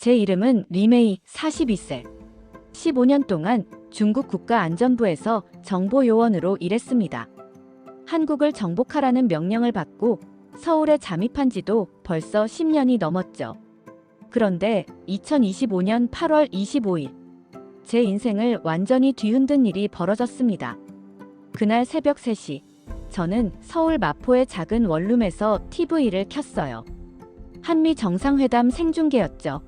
제 이름은 리메이 42세. 15년 동안 중국 국가안전부에서 정보요원으로 일했습니다. 한국을 정복하라는 명령을 받고 서울에 잠입한 지도 벌써 10년이 넘었죠. 그런데 2025년 8월 25일, 제 인생을 완전히 뒤흔든 일이 벌어졌습니다. 그날 새벽 3시, 저는 서울 마포의 작은 원룸에서 TV를 켰어요. 한미 정상회담 생중계였죠.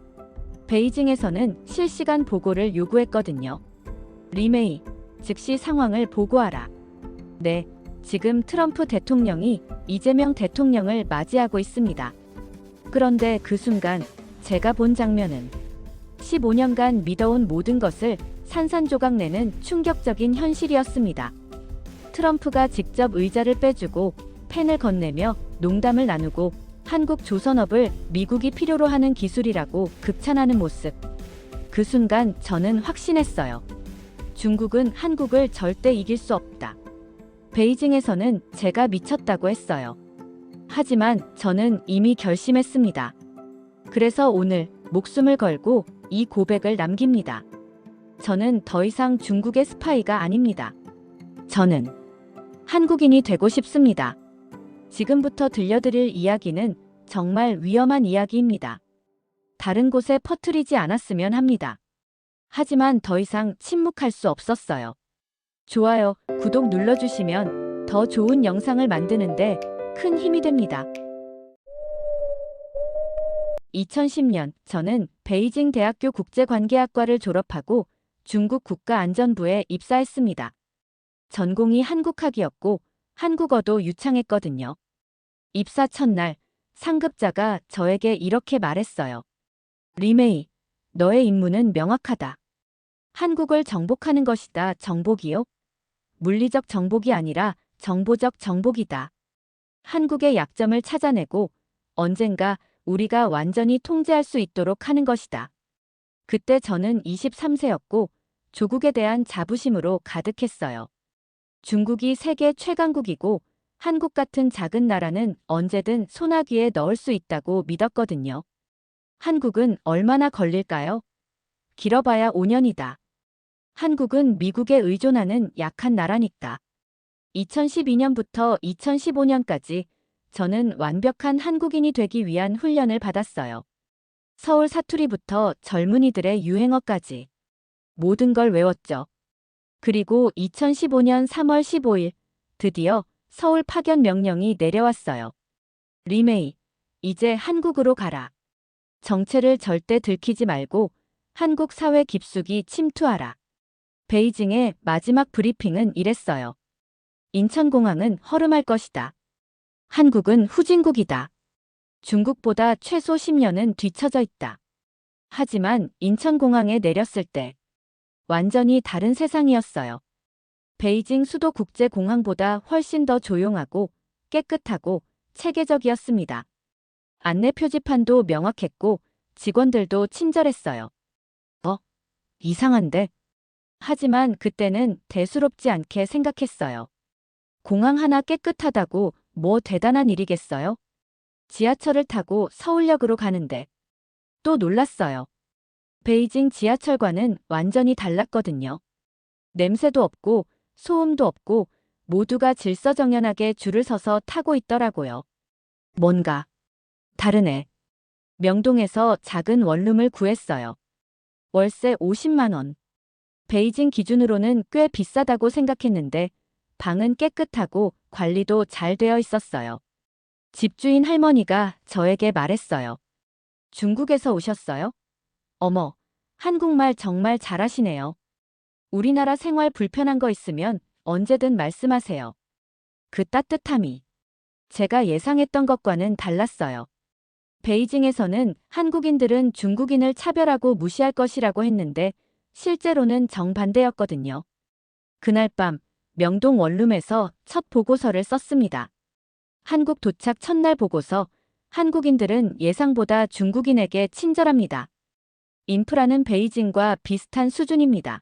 베이징에서는 실시간 보고를 요구했거든요. 리메이, 즉시 상황을 보고하라. 네, 지금 트럼프 대통령이 이재명 대통령을 맞이하고 있습니다. 그런데 그 순간 제가 본 장면은 15년간 믿어온 모든 것을 산산조각 내는 충격적인 현실이었습니다. 트럼프가 직접 의자를 빼주고 펜을 건네며 농담을 나누고 한국 조선업을 미국이 필요로 하는 기술이라고 극찬하는 모습. 그 순간 저는 확신했어요. 중국은 한국을 절대 이길 수 없다. 베이징에서는 제가 미쳤다고 했어요. 하지만 저는 이미 결심했습니다. 그래서 오늘 목숨을 걸고 이 고백을 남깁니다. 저는 더 이상 중국의 스파이가 아닙니다. 저는 한국인이 되고 싶습니다. 지금부터 들려드릴 이야기는 정말 위험한 이야기입니다. 다른 곳에 퍼뜨리지 않았으면 합니다. 하지만 더 이상 침묵할 수 없었어요. 좋아요, 구독 눌러주시면 더 좋은 영상을 만드는데 큰 힘이 됩니다. 2010년 저는 베이징 대학교 국제관계학과를 졸업하고 중국 국가안전부에 입사했습니다. 전공이 한국학이었고 한국어도 유창했거든요. 입사 첫날 상급자가 저에게 이렇게 말했어요. 리메이, 너의 임무는 명확하다. 한국을 정복하는 것이다. 정복이요? 물리적 정복이 아니라 정보적 정복이다. 한국의 약점을 찾아내고 언젠가 우리가 완전히 통제할 수 있도록 하는 것이다. 그때 저는 23세였고 조국에 대한 자부심으로 가득했어요. 중국이 세계 최강국이고 한국 같은 작은 나라는 언제든 소나기에 넣을 수 있다고 믿었거든요. 한국은 얼마나 걸릴까요? 길어봐야 5년이다. 한국은 미국에 의존하는 약한 나라니까. 2012년부터 2015년까지 저는 완벽한 한국인이 되기 위한 훈련을 받았어요. 서울 사투리부터 젊은이들의 유행어까지 모든 걸 외웠죠. 그리고 2015년 3월 15일 드디어 서울 파견 명령이 내려왔어요. 리메이, 이제 한국으로 가라. 정체를 절대 들키지 말고 한국 사회 깊숙이 침투하라. 베이징의 마지막 브리핑은 이랬어요. 인천공항은 허름할 것이다. 한국은 후진국이다. 중국보다 최소 10년은 뒤처져 있다. 하지만 인천공항에 내렸을 때 완전히 다른 세상이었어요. 베이징 수도국제공항보다 훨씬 더 조용하고 깨끗하고 체계적이었습니다. 안내 표지판도 명확했고 직원들도 친절했어요. 이상한데? 하지만 그때는 대수롭지 않게 생각했어요. 공항 하나 깨끗하다고 뭐 대단한 일이겠어요? 지하철을 타고 서울역으로 가는데 또 놀랐어요. 베이징 지하철과는 완전히 달랐거든요. 냄새도 없고 소음도 없고 모두가 질서정연하게 줄을 서서 타고 있더라고요. 뭔가 다르네. 명동에서 작은 원룸을 구했어요. 월세 50만 원. 베이징 기준으로는 꽤 비싸다고 생각했는데 방은 깨끗하고 관리도 잘 되어 있었어요. 집주인 할머니가 저에게 말했어요. 중국에서 오셨어요? 어머, 한국말 정말 잘하시네요. 우리나라 생활 불편한 거 있으면 언제든 말씀하세요. 그 따뜻함이 제가 예상했던 것과는 달랐어요. 베이징에서는 한국인들은 중국인을 차별하고 무시할 것이라고 했는데 실제로는 정반대였거든요. 그날 밤 명동 원룸에서 첫 보고서를 썼습니다. 한국 도착 첫날 보고서. 한국인들은 예상보다 중국인에게 친절합니다. 인프라는 베이징과 비슷한 수준입니다.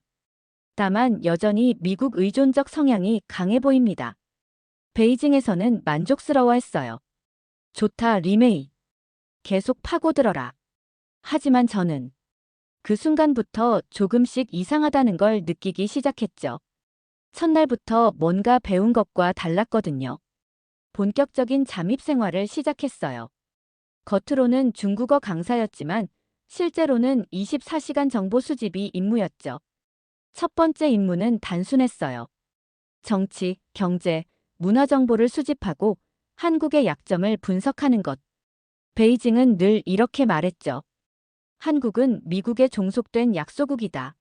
다만 여전히 미국 의존적 성향이 강해 보입니다. 베이징에서는 만족스러워했어요. 좋다, 리메이. 계속 파고들어라. 하지만 저는 그 순간부터 조금씩 이상하다는 걸 느끼기 시작했죠. 첫날부터 뭔가 배운 것과 달랐거든요. 본격적인 잠입 생활을 시작했어요. 겉으로는 중국어 강사였지만 실제로는 24시간 정보 수집이 임무였죠. 첫 번째 임무는 단순했어요. 정치, 경제, 문화 정보를 수집하고 한국의 약점을 분석하는 것. 베이징은 늘 이렇게 말했죠. 한국은 미국에 종속된 약소국이다.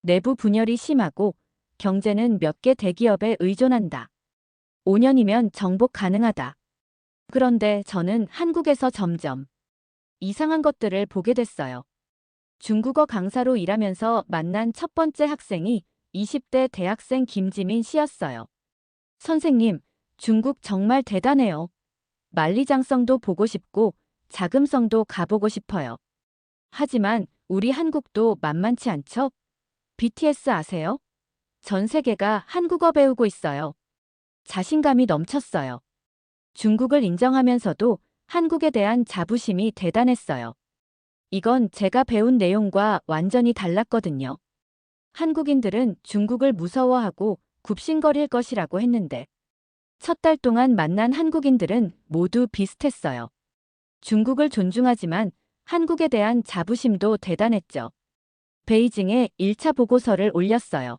내부 분열이 심하고 경제는 몇 개 대기업에 의존한다. 5년이면 정복 가능하다. 그런데 저는 한국에서 점점 이상한 것들을 보게 됐어요. 중국어 강사로 일하면서 만난 첫 번째 학생이 20대 대학생 김지민 씨였어요. 선생님, 중국 정말 대단해요. 만리장성도 보고 싶고 자금성도 가보고 싶어요. 하지만 우리 한국도 만만치 않죠? BTS 아세요? 전 세계가 한국어 배우고 있어요. 자신감이 넘쳤어요. 중국을 인정하면서도 한국에 대한 자부심이 대단했어요. 이건 제가 배운 내용과 완전히 달랐거든요. 한국인들은 중국을 무서워하고 굽신거릴 것이라고 했는데 첫 달 동안 만난 한국인들은 모두 비슷했어요. 중국을 존중하지만 한국에 대한 자부심도 대단했죠. 베이징에 1차 보고서를 올렸어요.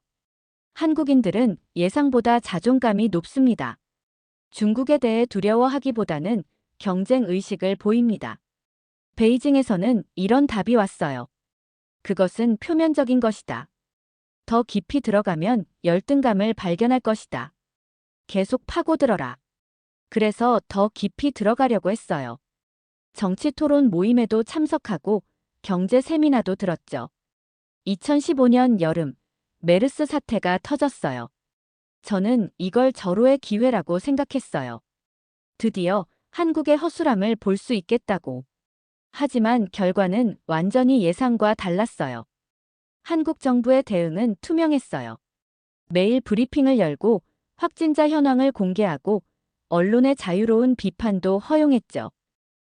한국인들은 예상보다 자존감이 높습니다. 중국에 대해 두려워하기보다는 경쟁 의식을 보입니다. 베이징에서는 이런 답이 왔어요. 그것은 표면적인 것이다. 더 깊이 들어가면 열등감을 발견할 것이다. 계속 파고들어라. 그래서 더 깊이 들어가려고 했어요. 정치 토론 모임에도 참석하고 경제 세미나도 들었죠. 2015년 여름, 메르스 사태가 터졌어요. 저는 이걸 절호의 기회라고 생각했어요. 드디어 한국의 허술함을 볼 수 있겠다고. 하지만 결과는 완전히 예상과 달랐어요. 한국 정부의 대응은 투명했어요. 매일 브리핑을 열고 확진자 현황을 공개하고 언론의 자유로운 비판도 허용했죠.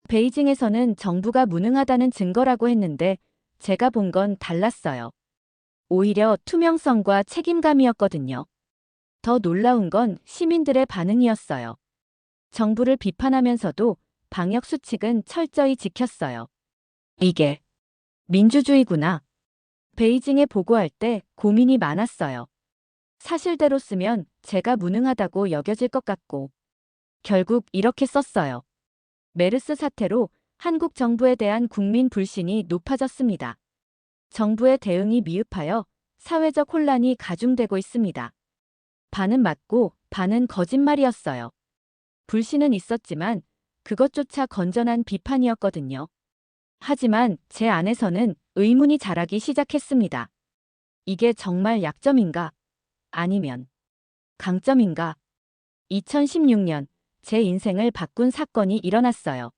베이징에서는 정부가 무능하다는 증거라고 했는데 제가 본 건 달랐어요. 오히려 투명성과 책임감이었거든요. 더 놀라운 건 시민들의 반응이었어요. 정부를 비판하면서도 방역 수칙은 철저히 지켰어요. 이게 민주주의구나. 베이징에 보고할 때 고민이 많았어요. 사실대로 쓰면 제가 무능하다고 여겨질 것 같고. 결국 이렇게 썼어요. 메르스 사태로 한국 정부에 대한 국민 불신이 높아졌습니다. 정부의 대응이 미흡하여 사회적 혼란이 가중되고 있습니다. 반은 맞고 반은 거짓말이었어요. 불신은 있었지만 그것조차 건전한 비판이었거든요. 하지만 제 안에서는 의문이 자라기 시작했습니다. 이게 정말 약점인가? 아니면 강점인가? 2016년 제 인생을 바꾼 사건이 일어났어요.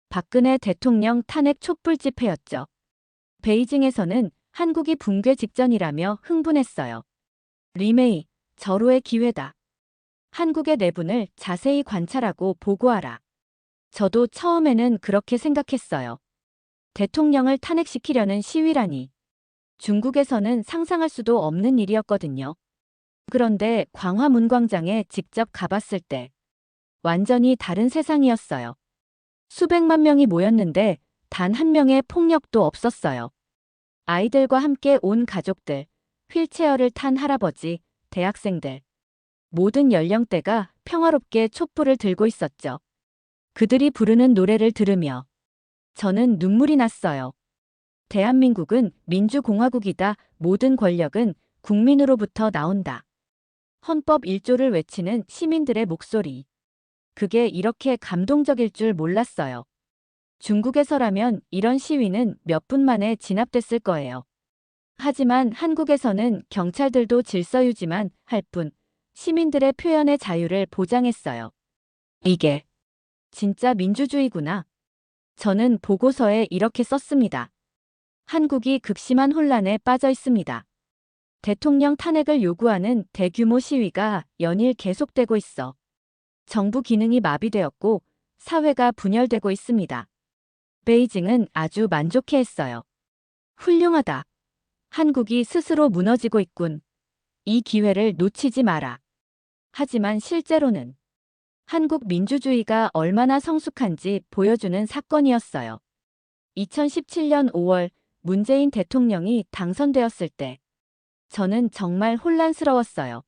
박근혜 대통령 탄핵 촛불 집회였죠. 베이징에서는 한국이 붕괴 직전이라며 흥분했어요. 리메이, 절호의 기회다. 한국의 내분을 자세히 관찰하고 보고하라. 저도 처음에는 그렇게 생각했어요. 대통령을 탄핵시키려는 시위라니. 중국에서는 상상할 수도 없는 일이었거든요. 그런데 광화문광장에 직접 가봤을 때 완전히 다른 세상이었어요. 수백만 명이 모였는데 단 한 명의 폭력도 없었어요. 아이들과 함께 온 가족들, 휠체어를 탄 할아버지, 대학생들. 모든 연령대가 평화롭게 촛불을 들고 있었죠. 그들이 부르는 노래를 들으며 저는 눈물이 났어요. 대한민국은 민주공화국이다. 모든 권력은 국민으로부터 나온다. 헌법 1조를 외치는 시민들의 목소리. 그게 이렇게 감동적일 줄 몰랐어요. 중국에서라면 이런 시위는 몇 분 만에 진압됐을 거예요. 하지만 한국에서는 경찰들도 질서 유지만 할 뿐 시민들의 표현의 자유를 보장했어요. 이게 진짜 민주주의구나. 저는 보고서에 이렇게 썼습니다. 한국이 극심한 혼란에 빠져 있습니다. 대통령 탄핵을 요구하는 대규모 시위가 연일 계속되고 있어 정부 기능이 마비되었고 사회가 분열되고 있습니다. 베이징은 아주 만족해했어요. 훌륭하다. 한국이 스스로 무너지고 있군. 이 기회를 놓치지 마라. 하지만 실제로는 한국 민주주의가 얼마나 성숙한지 보여주는 사건이었어요. 2017년 5월 문재인 대통령이 당선되었을 때 저는 정말 혼란스러웠어요.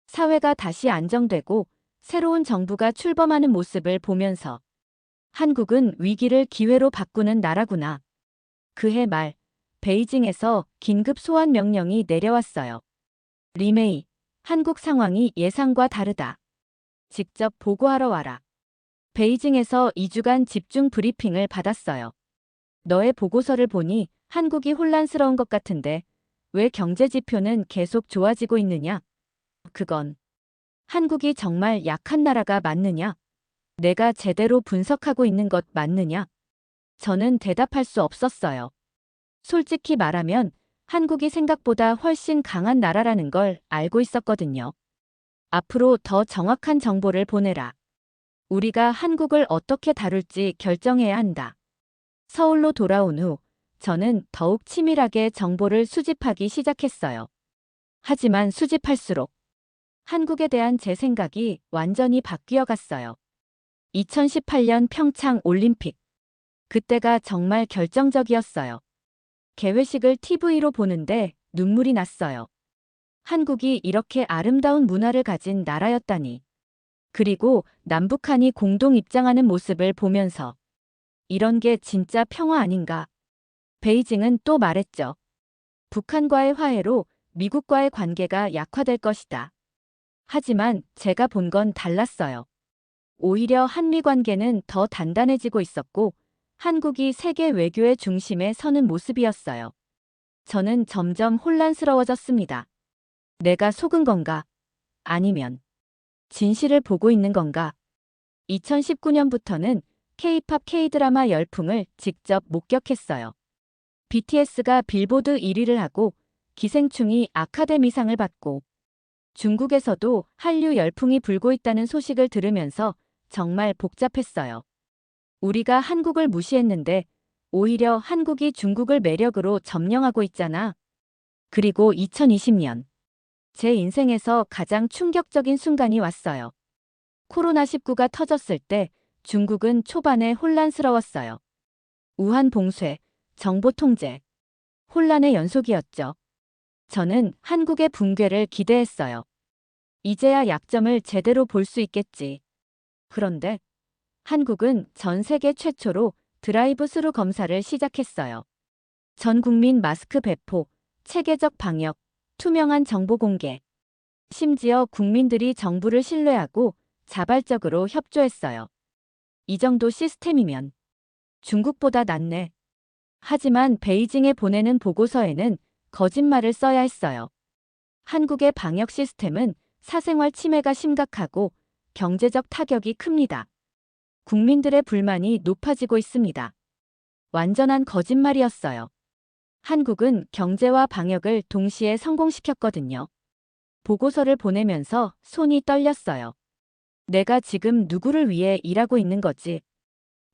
사회가 다시 안정되고 새로운 정부가 출범하는 모습을 보면서 한국은 위기를 기회로 바꾸는 나라구나. 그해 말 베이징에서 긴급 소환 명령이 내려왔어요. 리메이, 한국 상황이 예상과 다르다. 직접 보고하러 와라. 베이징에서 2주간 집중 브리핑을 받았어요. 너의 보고서를 보니 한국이 혼란스러운 것 같은데 왜 경제 지표는 계속 좋아지고 있느냐? 그건 한국이 정말 약한 나라가 맞느냐? 내가 제대로 분석하고 있는 것 맞느냐? 저는 대답할 수 없었어요. 솔직히 말하면 한국이 생각보다 훨씬 강한 나라라는 걸 알고 있었거든요. 앞으로 더 정확한 정보를 보내라. 우리가 한국을 어떻게 다룰지 결정해야 한다. 서울로 돌아온 후 저는 더욱 치밀하게 정보를 수집하기 시작했어요. 하지만 수집할수록 한국에 대한 제 생각이 완전히 바뀌어 갔어요. 2018년 평창 올림픽. 그때가 정말 결정적이었어요. 개회식을 TV로 보는데 눈물이 났어요. 한국이 이렇게 아름다운 문화를 가진 나라였다니. 그리고 남북한이 공동 입장하는 모습을 보면서 이런 게 진짜 평화 아닌가. 베이징은 또 말했죠. 북한과의 화해로 미국과의 관계가 약화될 것이다. 하지만 제가 본 건 달랐어요. 오히려 한미 관계는 더 단단해지고 있었고 한국이 세계 외교의 중심에 서는 모습이었어요. 저는 점점 혼란스러워졌습니다. 내가 속은 건가? 아니면 진실을 보고 있는 건가? 2019년부터는 K-팝 K-드라마 열풍을 직접 목격했어요. BTS가 빌보드 1위를 하고 기생충이 아카데미상을 받고 중국에서도 한류 열풍이 불고 있다는 소식을 들으면서 정말 복잡했어요. 우리가 한국을 무시했는데 오히려 한국이 중국을 매력으로 점령하고 있잖아. 그리고 2020년 제 인생에서 가장 충격적인 순간이 왔어요. 코로나19가 터졌을 때 중국은 초반에 혼란스러웠어요. 우한 봉쇄, 정보 통제, 혼란의 연속이었죠. 저는 한국의 붕괴를 기대했어요. 이제야 약점을 제대로 볼 수 있겠지. 그런데 한국은 전 세계 최초로 드라이브 스루 검사를 시작했어요. 전 국민 마스크 배포, 체계적 방역, 투명한 정보 공개. 심지어 국민들이 정부를 신뢰하고 자발적으로 협조했어요. 이 정도 시스템이면 중국보다 낫네. 하지만 베이징에 보내는 보고서에는 거짓말을 써야 했어요. 한국의 방역 시스템은 사생활 침해가 심각하고 경제적 타격이 큽니다. 국민들의 불만이 높아지고 있습니다. 완전한 거짓말이었어요. 한국은 경제와 방역을 동시에 성공시켰거든요. 보고서를 보내면서 손이 떨렸어요. 내가 지금 누구를 위해 일하고 있는 거지?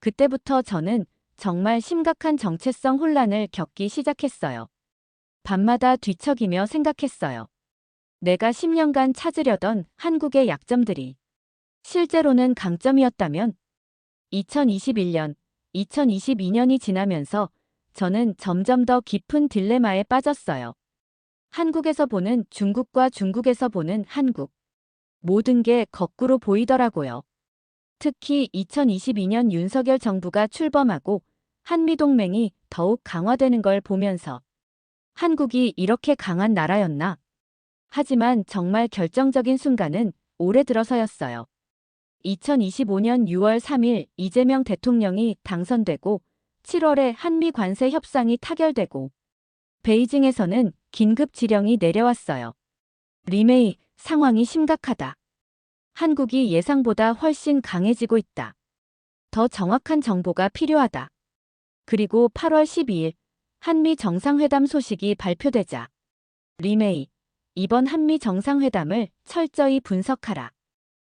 그때부터 저는 정말 심각한 정체성 혼란을 겪기 시작했어요. 밤마다 뒤척이며 생각했어요. 내가 10년간 찾으려던 한국의 약점들이 실제로는 강점이었다면 2021년, 2022년이 지나면서 저는 점점 더 깊은 딜레마에 빠졌어요. 한국에서 보는 중국과 중국에서 보는 한국. 모든 게 거꾸로 보이더라고요. 특히 2022년 윤석열 정부가 출범하고 한미동맹이 더욱 강화되는 걸 보면서 한국이 이렇게 강한 나라였나? 하지만 정말 결정적인 순간은 올해 들어서였어요. 2025년 6월 3일 이재명 대통령이 당선되고 7월에 한미 관세 협상이 타결되고 베이징에서는 긴급 지령이 내려왔어요. 리메이, 상황이 심각하다. 한국이 예상보다 훨씬 강해지고 있다. 더 정확한 정보가 필요하다. 그리고 8월 12일 한미 정상회담 소식이 발표되자 리메이, 이번 한미 정상회담을 철저히 분석하라.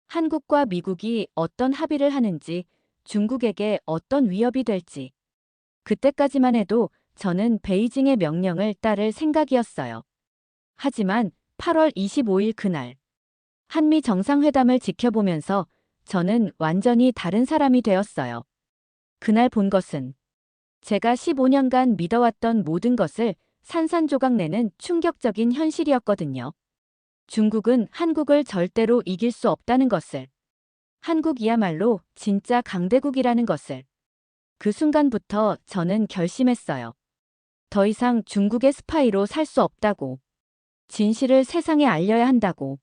한국과 미국이 어떤 합의를 하는지, 중국에게 어떤 위협이 될지, 그때까지만 해도 저는 베이징의 명령을 따를 생각이었어요. 하지만 8월 25일 그날, 한미 정상회담을 지켜보면서 저는 완전히 다른 사람이 되었어요. 그날 본 것은 제가 15년간 믿어왔던 모든 것을 산산조각 내는 충격적인 현실이었거든요. 중국은 한국을 절대로 이길 수 없다는 것을, 한국이야말로 진짜 강대국이라는 것을. 그 순간부터 저는 결심했어요. 더 이상 중국의 스파이로 살 수 없다고. 진실을 세상에 알려야 한다고.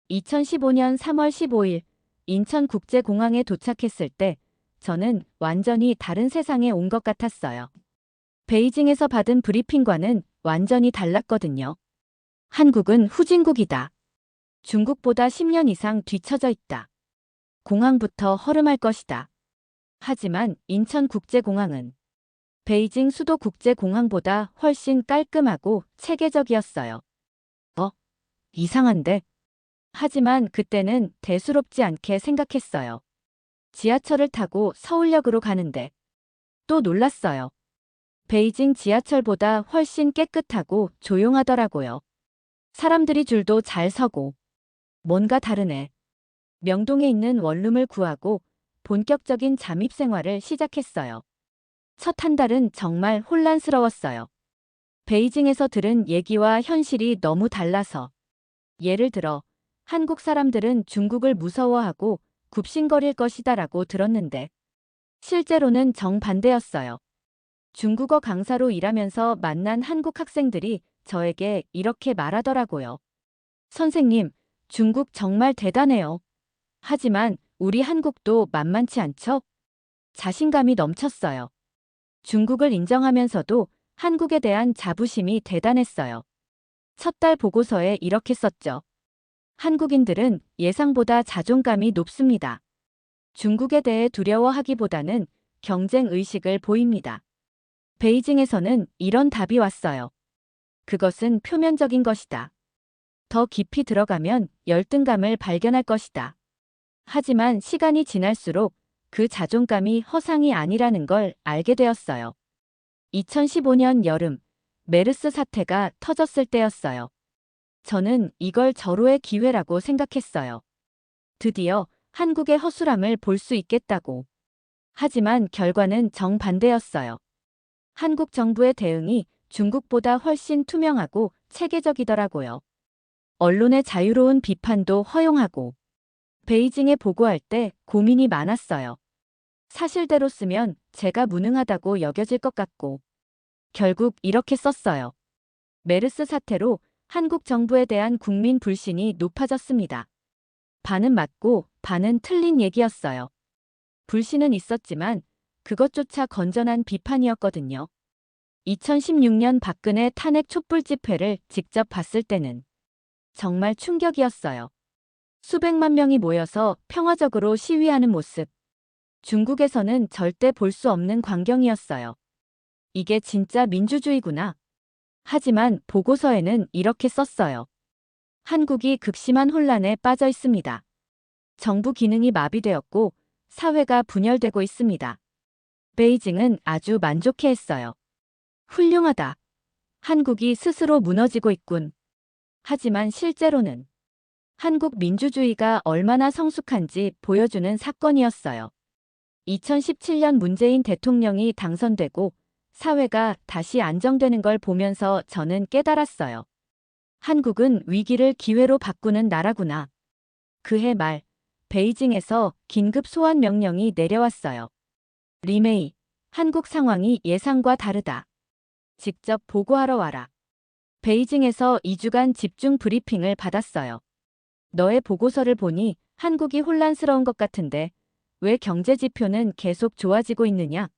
2015년 3월 15일 인천국제공항에 도착했을 때 저는 완전히 다른 세상에 온 것 같았어요. 베이징에서 받은 브리핑과는 완전히 달랐거든요. 한국은 후진국이다. 중국보다 10년 이상 뒤처져 있다. 공항부터 허름할 것이다. 하지만 인천국제공항은 베이징 수도국제공항보다 훨씬 깔끔하고 체계적이었어요. 이상한데? 하지만 그때는 대수롭지 않게 생각했어요. 지하철을 타고 서울역으로 가는데 또 놀랐어요. 베이징 지하철보다 훨씬 깨끗하고 조용하더라고요. 사람들이 줄도 잘 서고 뭔가 다르네. 명동에 있는 원룸을 구하고 본격적인 잠입 생활을 시작했어요. 첫 한 달은 정말 혼란스러웠어요. 베이징에서 들은 얘기와 현실이 너무 달라서. 예를 들어 한국 사람들은 중국을 무서워하고 굽신거릴 것이다라고 들었는데 실제로는 정반대였어요. 중국어 강사로 일하면서 만난 한국 학생들이 저에게 이렇게 말하더라고요. 선생님, 중국 정말 대단해요. 하지만 우리 한국도 만만치 않죠? 자신감이 넘쳤어요. 중국을 인정하면서도 한국에 대한 자부심이 대단했어요. 첫 달 보고서에 이렇게 썼죠. 한국인들은 예상보다 자존감이 높습니다. 중국에 대해 두려워하기보다는 경쟁 의식을 보입니다. 베이징에서는 이런 답이 왔어요. 그것은 표면적인 것이다. 더 깊이 들어가면 열등감을 발견할 것이다. 하지만 시간이 지날수록 그 자존감이 허상이 아니라는 걸 알게 되었어요. 2015년 여름, 메르스 사태가 터졌을 때였어요. 저는 이걸 절호의 기회라고 생각했어요. 드디어 한국의 허술함을 볼 수 있겠다고. 하지만 결과는 정반대였어요. 한국 정부의 대응이 중국보다 훨씬 투명하고 체계적이더라고요. 언론의 자유로운 비판도 허용하고 베이징에 보고할 때 고민이 많았어요. 사실대로 쓰면 제가 무능하다고 여겨질 것 같고 결국 이렇게 썼어요. 메르스 사태로 한국 정부에 대한 국민 불신이 높아졌습니다. 반은 맞고 반은 틀린 얘기였어요. 불신은 있었지만 그것조차 건전한 비판이었거든요. 2016년 박근혜 탄핵 촛불 집회를 직접 봤을 때는 정말 충격이었어요. 수백만 명이 모여서 평화적으로 시위하는 모습. 중국에서는 절대 볼 수 없는 광경이었어요. 이게 진짜 민주주의구나. 하지만 보고서에는 이렇게 썼어요. 한국이 극심한 혼란에 빠져 있습니다. 정부 기능이 마비되었고 사회가 분열되고 있습니다. 베이징은 아주 만족해했어요. 훌륭하다. 한국이 스스로 무너지고 있군. 하지만 실제로는 한국 민주주의가 얼마나 성숙한지 보여주는 사건이었어요. 2017년 문재인 대통령이 당선되고 사회가 다시 안정되는 걸 보면서 저는 깨달았어요. 한국은 위기를 기회로 바꾸는 나라구나. 그해 말, 베이징에서 긴급 소환 명령이 내려왔어요. 리메이, 한국 상황이 예상과 다르다. 직접 보고하러 와라. 베이징에서 2주간 집중 브리핑을 받았어요. 너의 보고서를 보니 한국이 혼란스러운 것 같은데 왜 경제 지표는 계속 좋아지고 있느냐?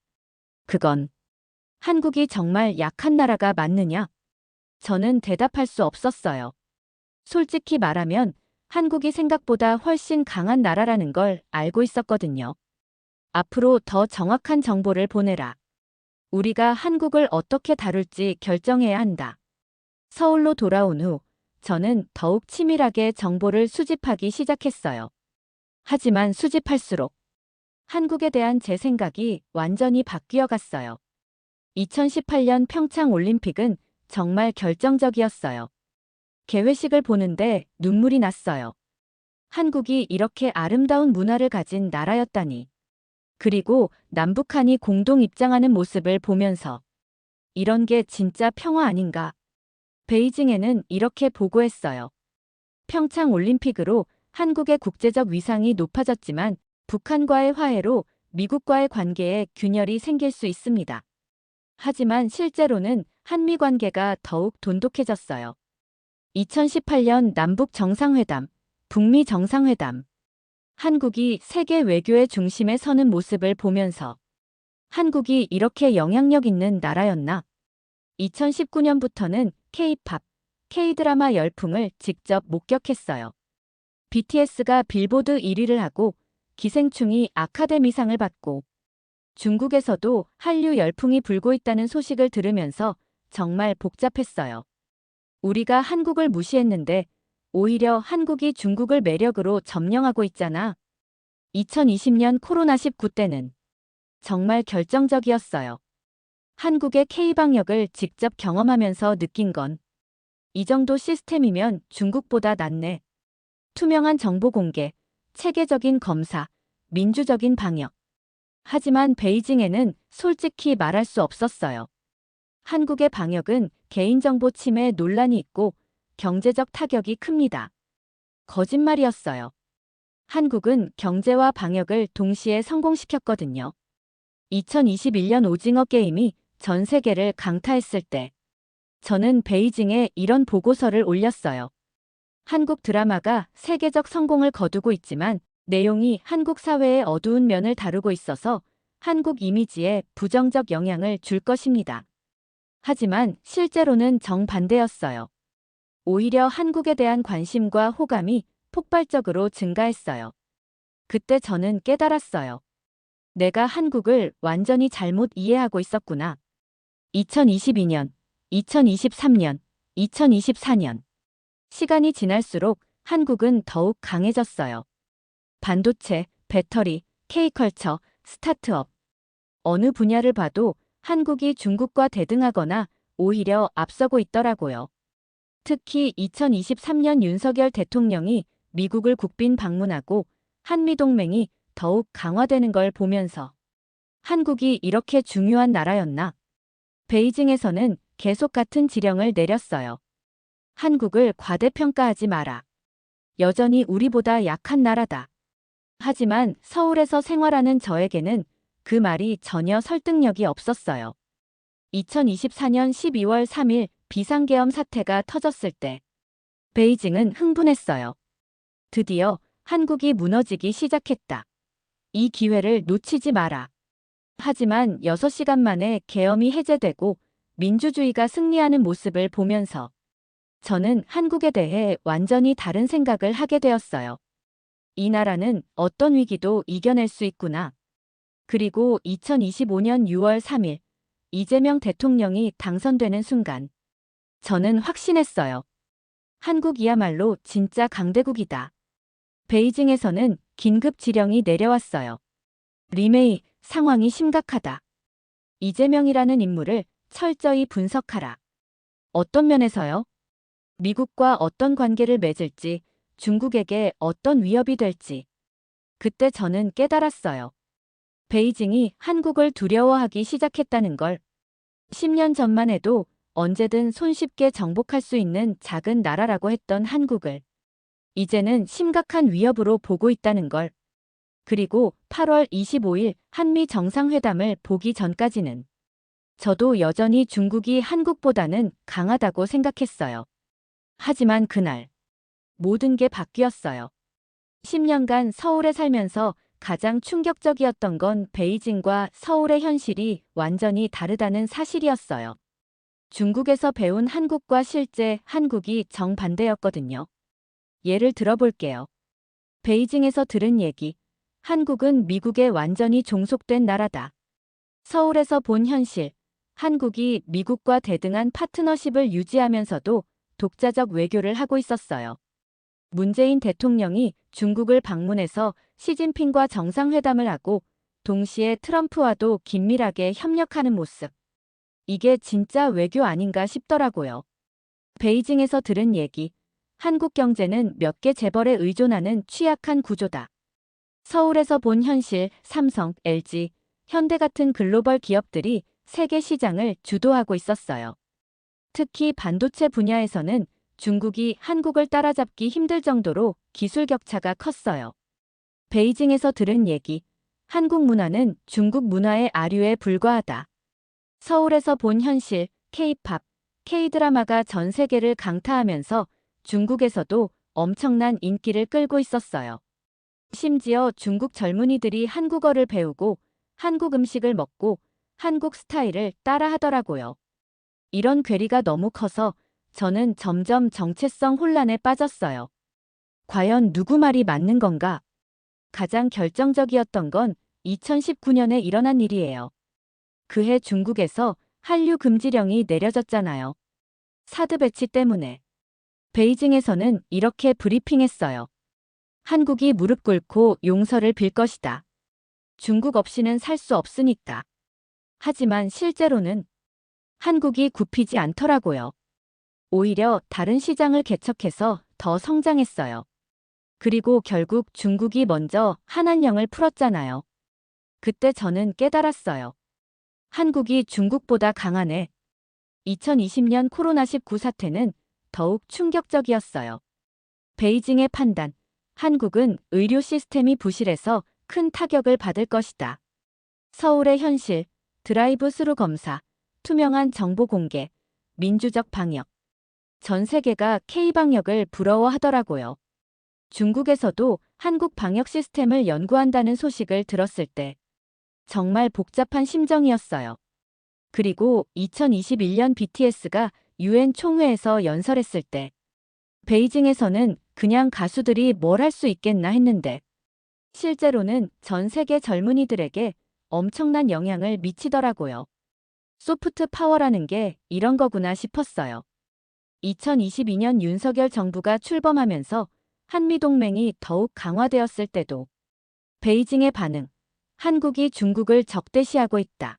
그건 한국이 정말 약한 나라가 맞느냐? 저는 대답할 수 없었어요. 솔직히 말하면 한국이 생각보다 훨씬 강한 나라라는 걸 알고 있었거든요. 앞으로 더 정확한 정보를 보내라. 우리가 한국을 어떻게 다룰지 결정해야 한다. 서울로 돌아온 후 저는 더욱 치밀하게 정보를 수집하기 시작했어요. 하지만 수집할수록 한국에 대한 제 생각이 완전히 바뀌어 갔어요. 2018년 평창 올림픽은 정말 결정적이었어요. 개회식을 보는데 눈물이 났어요. 한국이 이렇게 아름다운 문화를 가진 나라였다니. 그리고 남북한이 공동 입장하는 모습을 보면서 이런 게 진짜 평화 아닌가. 베이징에는 이렇게 보고했어요. 평창 올림픽으로 한국의 국제적 위상이 높아졌지만 북한과의 화해로 미국과의 관계에 균열이 생길 수 있습니다. 하지만 실제로는 한미 관계가 더욱 돈독해졌어요. 2018년 남북 정상회담, 북미 정상회담. 한국이 세계 외교의 중심에 서는 모습을 보면서 한국이 이렇게 영향력 있는 나라였나? 2019년부터는 K-팝, K-드라마 열풍을 직접 목격했어요. BTS가 빌보드 1위를 하고 기생충이 아카데미상을 받고 중국에서도 한류 열풍이 불고 있다는 소식을 들으면서 정말 복잡했어요. 우리가 한국을 무시했는데 오히려 한국이 중국을 매력으로 점령하고 있잖아. 2020년 코로나19 때는 정말 결정적이었어요. 한국의 K방역을 직접 경험하면서 느낀 건 이 정도 시스템이면 중국보다 낫네. 투명한 정보 공개, 체계적인 검사, 민주적인 방역. 하지만 베이징에는 솔직히 말할 수 없었어요. 한국의 방역은 개인정보 침해 논란이 있고 경제적 타격이 큽니다. 거짓말이었어요. 한국은 경제와 방역을 동시에 성공시켰거든요. 2021년 오징어 게임이 전 세계를 강타했을 때 저는 베이징에 이런 보고서를 올렸어요. 한국 드라마가 세계적 성공을 거두고 있지만 내용이 한국 사회의 어두운 면을 다루고 있어서 한국 이미지에 부정적 영향을 줄 것입니다. 하지만 실제로는 정반대였어요. 오히려 한국에 대한 관심과 호감이 폭발적으로 증가했어요. 그때 저는 깨달았어요. 내가 한국을 완전히 잘못 이해하고 있었구나. 2022년, 2023년, 2024년. 시간이 지날수록 한국은 더욱 강해졌어요. 반도체, 배터리, K컬처, 스타트업. 어느 분야를 봐도 한국이 중국과 대등하거나 오히려 앞서고 있더라고요. 특히 2023년 윤석열 대통령이 미국을 국빈 방문하고 한미동맹이 더욱 강화되는 걸 보면서 한국이 이렇게 중요한 나라였나? 베이징에서는 계속 같은 지령을 내렸어요. 한국을 과대평가하지 마라. 여전히 우리보다 약한 나라다. 하지만 서울에서 생활하는 저에게는 그 말이 전혀 설득력이 없었어요. 2024년 12월 3일 비상계엄 사태가 터졌을 때 베이징은 흥분했어요. 드디어 한국이 무너지기 시작했다. 이 기회를 놓치지 마라. 하지만 6시간 만에 계엄이 해제되고 민주주의가 승리하는 모습을 보면서 저는 한국에 대해 완전히 다른 생각을 하게 되었어요. 이 나라는 어떤 위기도 이겨낼 수 있구나. 그리고 2025년 6월 3일 이재명 대통령이 당선되는 순간 저는 확신했어요. 한국이야말로 진짜 강대국이다. 베이징에서는 긴급 지령이 내려왔어요. 리메이, 상황이 심각하다. 이재명이라는 인물을 철저히 분석하라. 어떤 면에서요? 미국과 어떤 관계를 맺을지, 중국에게 어떤 위협이 될지. 그때 저는 깨달았어요. 베이징이 한국을 두려워하기 시작했다는 걸. 10년 전만 해도 언제든 손쉽게 정복할 수 있는 작은 나라라고 했던 한국을 이제는 심각한 위협으로 보고 있다는 걸. 그리고 8월 25일 한미 정상회담을 보기 전까지는 저도 여전히 중국이 한국보다는 강하다고 생각했어요. 하지만 그날 모든 게 바뀌었어요. 10년간 서울에 살면서 가장 충격적이었던 건 베이징과 서울의 현실이 완전히 다르다는 사실이었어요. 중국에서 배운 한국과 실제 한국이 정반대였거든요. 예를 들어볼게요. 베이징에서 들은 얘기. 한국은 미국에 완전히 종속된 나라다. 서울에서 본 현실. 한국이 미국과 대등한 파트너십을 유지하면서도 독자적 외교를 하고 있었어요. 문재인 대통령이 중국을 방문해서 시진핑과 정상회담을 하고 동시에 트럼프와도 긴밀하게 협력하는 모습. 이게 진짜 외교 아닌가 싶더라고요. 베이징에서 들은 얘기. 한국 경제는 몇 개 재벌에 의존하는 취약한 구조다. 서울에서 본 현실, 삼성, LG, 현대 같은 글로벌 기업들이 세계 시장을 주도하고 있었어요. 특히 반도체 분야에서는 중국이 한국을 따라잡기 힘들 정도로 기술 격차가 컸어요. 베이징에서 들은 얘기. 한국 문화는 중국 문화의 아류에 불과하다. 서울에서 본 현실, K-팝, K-드라마가 전 세계를 강타하면서 중국에서도 엄청난 인기를 끌고 있었어요. 심지어 중국 젊은이들이 한국어를 배우고 한국 음식을 먹고 한국 스타일을 따라 하더라고요. 이런 괴리가 너무 커서 저는 점점 정체성 혼란에 빠졌어요. 과연 누구 말이 맞는 건가? 가장 결정적이었던 건 2019년에 일어난 일이에요. 그해 중국에서 한류 금지령이 내려졌잖아요. 사드 배치 때문에. 베이징에서는 이렇게 브리핑했어요. 한국이 무릎 꿇고 용서를 빌 것이다. 중국 없이는 살 수 없으니까. 하지만 실제로는 한국이 굽히지 않더라고요. 오히려 다른 시장을 개척해서 더 성장했어요. 그리고 결국 중국이 먼저 한한령을 풀었잖아요. 그때 저는 깨달았어요. 한국이 중국보다 강하네. 2020년 코로나19 사태는 더욱 충격적이었어요. 베이징의 판단. 한국은 의료 시스템이 부실해서 큰 타격을 받을 것이다. 서울의 현실. 드라이브 스루 검사. 투명한 정보 공개. 민주적 방역. 전 세계가 K-방역을 부러워하더라고요. 중국에서도 한국 방역 시스템을 연구한다는 소식을 들었을 때 정말 복잡한 심정이었어요. 그리고 2021년 BTS가 UN 총회에서 연설했을 때 베이징에서는 그냥 가수들이 뭘 할 수 있겠나 했는데 실제로는 전 세계 젊은이들에게 엄청난 영향을 미치더라고요. 소프트 파워라는 게 이런 거구나 싶었어요. 2022년 윤석열 정부가 출범하면서 한미동맹이 더욱 강화되었을 때도 베이징의 반응. 한국이 중국을 적대시하고 있다.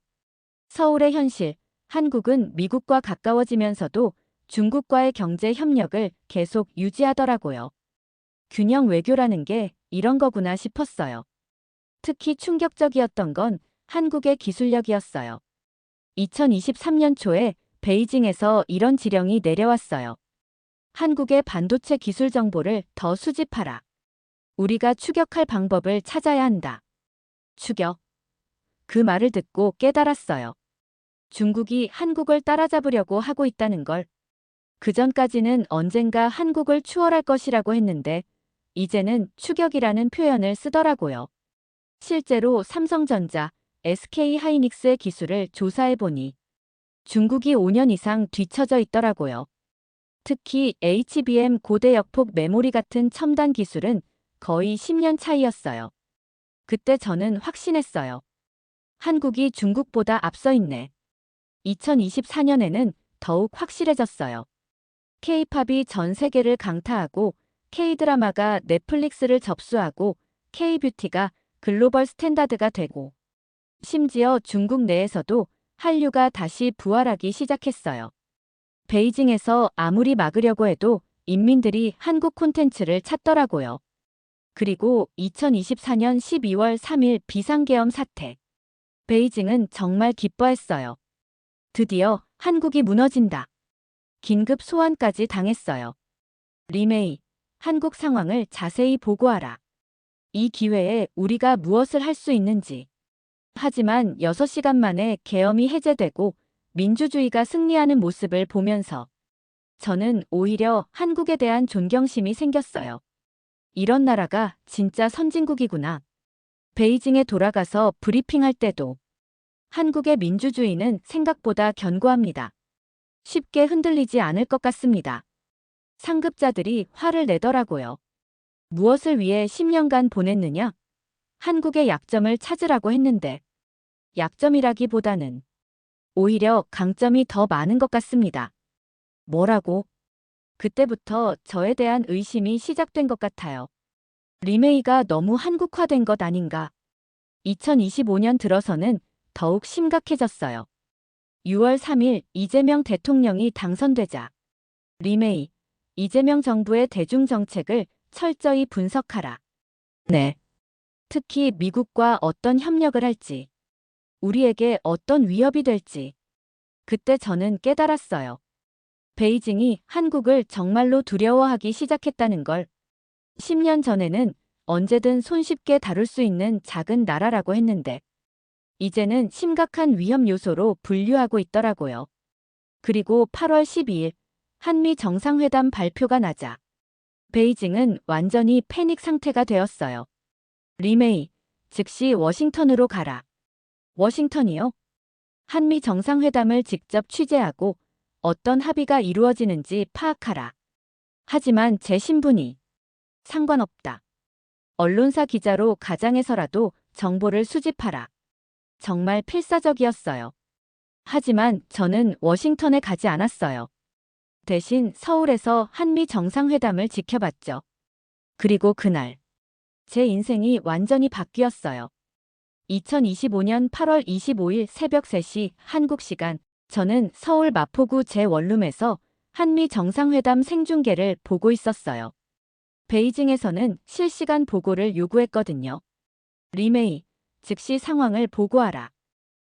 서울의 현실. 한국은 미국과 가까워지면서도 중국과의 경제 협력을 계속 유지하더라고요. 균형 외교라는 게 이런 거구나 싶었어요. 특히 충격적이었던 건 한국의 기술력이었어요. 2023년 초에 베이징에서 이런 지령이 내려왔어요. 한국의 반도체 기술 정보를 더 수집하라. 우리가 추격할 방법을 찾아야 한다. 추격. 그 말을 듣고 깨달았어요. 중국이 한국을 따라잡으려고 하고 있다는 걸. 그전까지는 언젠가 한국을 추월할 것이라고 했는데 이제는 추격이라는 표현을 쓰더라고요. 실제로 삼성전자, SK하이닉스의 기술을 조사해보니 중국이 5년 이상 뒤처져 있더라고요. 특히 HBM 고대 역폭 메모리 같은 첨단 기술은 거의 10년 차이였어요. 그때 저는 확신했어요. 한국이 중국보다 앞서 있네. 2024년에는 더욱 확실해졌어요. K-팝이 전 세계를 강타하고 K-드라마가 넷플릭스를 접수하고 K-뷰티가 글로벌 스탠다드가 되고 심지어 중국 내에서도 한류가 다시 부활하기 시작했어요. 베이징에서 아무리 막으려고 해도 인민들이 한국 콘텐츠를 찾더라고요. 그리고 2024년 12월 3일 비상계엄 사태. 베이징은 정말 기뻐했어요. 드디어 한국이 무너진다. 긴급 소환까지 당했어요. 리메이, 한국 상황을 자세히 보고하라. 이 기회에 우리가 무엇을 할 수 있는지. 하지만 6시간 만에 계엄이 해제되고 민주주의가 승리하는 모습을 보면서 저는 오히려 한국에 대한 존경심이 생겼어요. 이런 나라가 진짜 선진국이구나. 베이징에 돌아가서 브리핑할 때도 한국의 민주주의는 생각보다 견고합니다. 쉽게 흔들리지 않을 것 같습니다. 상급자들이 화를 내더라고요. 무엇을 위해 10년간 보냈느냐? 한국의 약점을 찾으라고 했는데 약점이라기보다는 오히려 강점이 더 많은 것 같습니다. 뭐라고? 그때부터 저에 대한 의심이 시작된 것 같아요. 리메이가 너무 한국화된 것 아닌가? 2025년 들어서는 더욱 심각해졌어요. 6월 3일 이재명 대통령이 당선되자 리메이 이재명 정부의 대중 정책을 철저히 분석하라. 네. 특히 미국과 어떤 협력을 할지, 우리에게 어떤 위협이 될지. 그때 저는 깨달았어요. 베이징이 한국을 정말로 두려워하기 시작했다는 걸. 10년 전에는 언제든 손쉽게 다룰 수 있는 작은 나라라고 했는데 이제는 심각한 위험 요소로 분류하고 있더라고요. 그리고 8월 12일 한미 정상회담 발표가 나자 베이징은 완전히 패닉 상태가 되었어요. 리메이, 즉시 워싱턴으로 가라. 워싱턴이요? 한미 정상회담을 직접 취재하고 어떤 합의가 이루어지는지 파악하라. 하지만 제 신분이 상관없다. 언론사 기자로 가장해서라도 정보를 수집하라. 정말 필사적이었어요. 하지만 저는 워싱턴에 가지 않았어요. 대신 서울에서 한미 정상회담을 지켜봤죠. 그리고 그날 제 인생이 완전히 바뀌었어요. 2025년 8월 25일 새벽 3시 한국 시간 저는 서울 마포구 제 원룸에서 한미 정상회담 생중계를 보고 있었어요. 베이징에서는 실시간 보고를 요구했거든요. 리메이, 즉시 상황을 보고하라.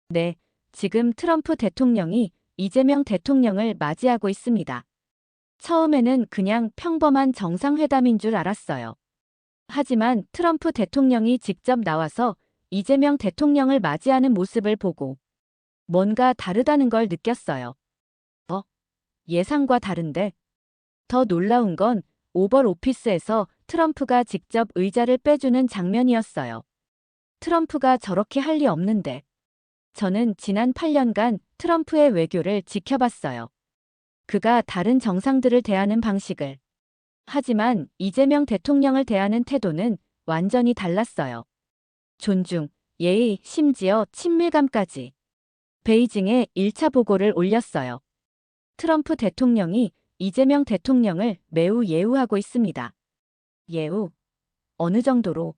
네, 지금 트럼프 대통령이 이재명 대통령을 맞이하고 있습니다. 처음에는 그냥 평범한 정상회담인 줄 알았어요. 하지만 트럼프 대통령이 직접 나와서 이재명 대통령을 맞이하는 모습을 보고 뭔가 다르다는 걸 느꼈어요. 예상과 다른데? 더 놀라운 건 오벌 오피스에서 트럼프가 직접 의자를 빼주는 장면이었어요. 트럼프가 저렇게 할 리 없는데. 저는 지난 8년간 트럼프의 외교를 지켜봤어요. 그가 다른 정상들을 대하는 방식을. 하지만 이재명 대통령을 대하는 태도는 완전히 달랐어요. 존중, 예의, 심지어 친밀감까지. 베이징에 1차 보고를 올렸어요. 트럼프 대통령이 이재명 대통령을 매우 예우하고 있습니다. 예우? 어느 정도로?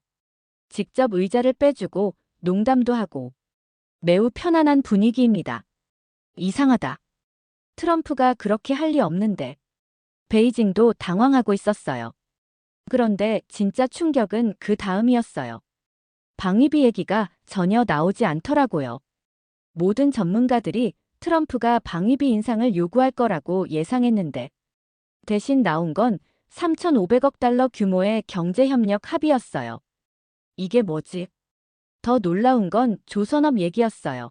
직접 의자를 빼주고 농담도 하고 매우 편안한 분위기입니다. 이상하다. 트럼프가 그렇게 할 리 없는데. 베이징도 당황하고 있었어요. 그런데 진짜 충격은 그 다음이었어요. 방위비 얘기가 전혀 나오지 않더라고요. 모든 전문가들이 트럼프가 방위비 인상을 요구할 거라고 예상했는데 대신 나온 건 3,500억 달러 규모의 경제협력 합의였어요. 이게 뭐지? 더 놀라운 건 조선업 얘기였어요.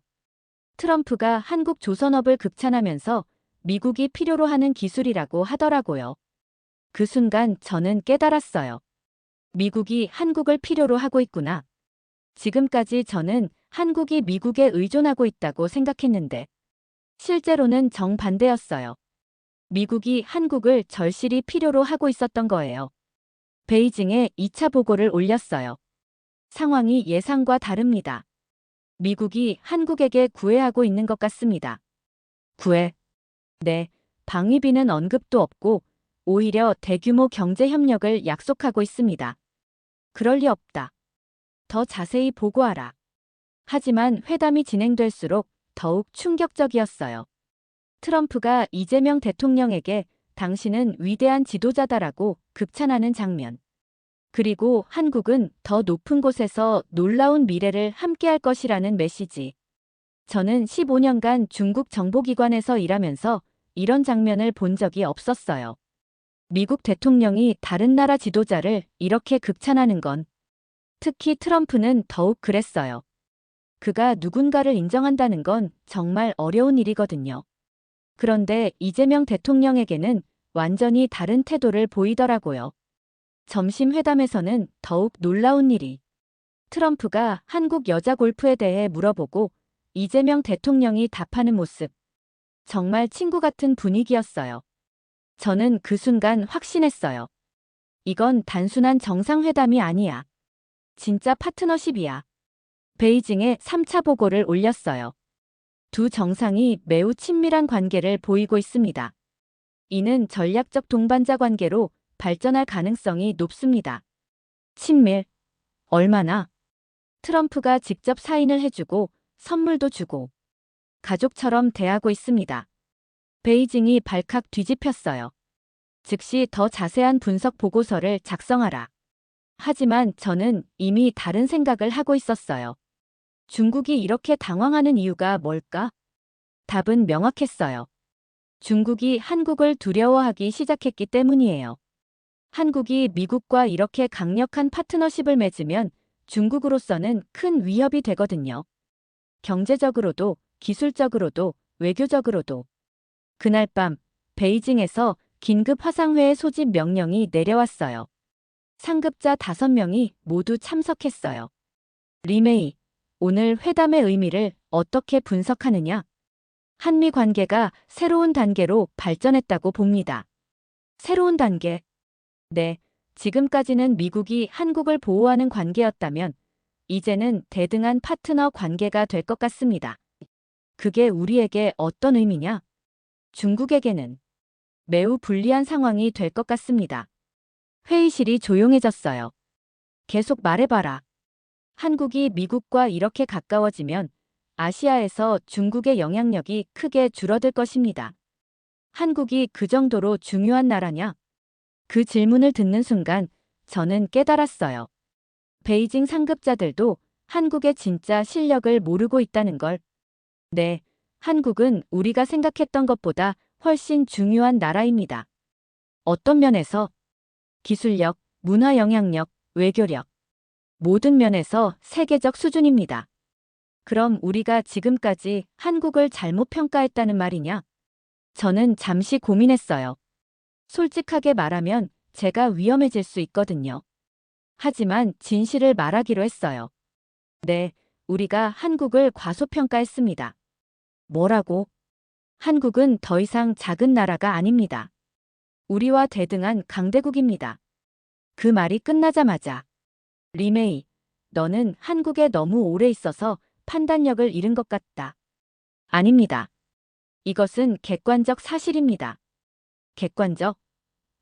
트럼프가 한국 조선업을 극찬하면서 미국이 필요로 하는 기술이라고 하더라고요. 그 순간 저는 깨달았어요. 미국이 한국을 필요로 하고 있구나. 지금까지 저는 한국이 미국에 의존하고 있다고 생각했는데 실제로는 정반대였어요. 미국이 한국을 절실히 필요로 하고 있었던 거예요. 베이징에 2차 보고를 올렸어요. 상황이 예상과 다릅니다. 미국이 한국에게 구애하고 있는 것 같습니다. 구애? 네, 방위비는 언급도 없고 오히려 대규모 경제 협력을 약속하고 있습니다. 그럴 리 없다. 더 자세히 보고하라. 하지만 회담이 진행될수록 더욱 충격적이었어요. 트럼프가 이재명 대통령에게 당신은 위대한 지도자다라고 극찬하는 장면. 그리고 한국은 더 높은 곳에서 놀라운 미래를 함께할 것이라는 메시지. 저는 15년간 중국 정보기관에서 일하면서 이런 장면을 본 적이 없었어요. 미국 대통령이 다른 나라 지도자를 이렇게 극찬하는 건 특히 트럼프는 더욱 그랬어요. 그가 누군가를 인정한다는 건 정말 어려운 일이거든요. 그런데 이재명 대통령에게는 완전히 다른 태도를 보이더라고요. 점심 회담에서는 더욱 놀라운 일이 트럼프가 한국 여자 골프에 대해 물어보고 이재명 대통령이 답하는 모습. 정말 친구 같은 분위기였어요. 저는 그 순간 확신했어요. 이건 단순한 정상회담이 아니야. 진짜 파트너십이야. 베이징에 3차 보고를 올렸어요. 두 정상이 매우 친밀한 관계를 보이고 있습니다. 이는 전략적 동반자 관계로 발전할 가능성이 높습니다. 친밀. 얼마나? 트럼프가 직접 사인을 해주고 선물도 주고. 가족처럼 대하고 있습니다. 베이징이 발칵 뒤집혔어요. 즉시 더 자세한 분석 보고서를 작성하라. 하지만 저는 이미 다른 생각을 하고 있었어요. 중국이 이렇게 당황하는 이유가 뭘까? 답은 명확했어요. 중국이 한국을 두려워하기 시작했기 때문이에요. 한국이 미국과 이렇게 강력한 파트너십을 맺으면 중국으로서는 큰 위협이 되거든요. 경제적으로도, 기술적으로도, 외교적으로도. 그날 밤, 베이징에서 긴급 화상회의 소집 명령이 내려왔어요. 상급자 5명이 모두 참석했어요. 리메이, 오늘 회담의 의미를 어떻게 분석하느냐? 한미 관계가 새로운 단계로 발전했다고 봅니다. 새로운 단계. 네, 지금까지는 미국이 한국을 보호하는 관계였다면, 이제는 대등한 파트너 관계가 될 것 같습니다. 그게 우리에게 어떤 의미냐? 중국에게는 매우 불리한 상황이 될 것 같습니다. 회의실이 조용해졌어요. 계속 말해봐라. 한국이 미국과 이렇게 가까워지면 아시아에서 중국의 영향력이 크게 줄어들 것입니다. 한국이 그 정도로 중요한 나라냐? 그 질문을 듣는 순간 저는 깨달았어요. 베이징 상급자들도 한국의 진짜 실력을 모르고 있다는 걸. 네, 한국은 우리가 생각했던 것보다 훨씬 중요한 나라입니다. 어떤 면에서? 기술력, 문화 영향력, 외교력. 모든 면에서 세계적 수준입니다. 그럼 우리가 지금까지 한국을 잘못 평가했다는 말이냐? 저는 잠시 고민했어요. 솔직하게 말하면 제가 위험해질 수 있거든요. 하지만 진실을 말하기로 했어요. 네, 우리가 한국을 과소평가했습니다. 뭐라고? 한국은 더 이상 작은 나라가 아닙니다. 우리와 대등한 강대국입니다. 그 말이 끝나자마자 리메이, 너는 한국에 너무 오래 있어서 판단력을 잃은 것 같다. 아닙니다. 이것은 객관적 사실입니다. 객관적?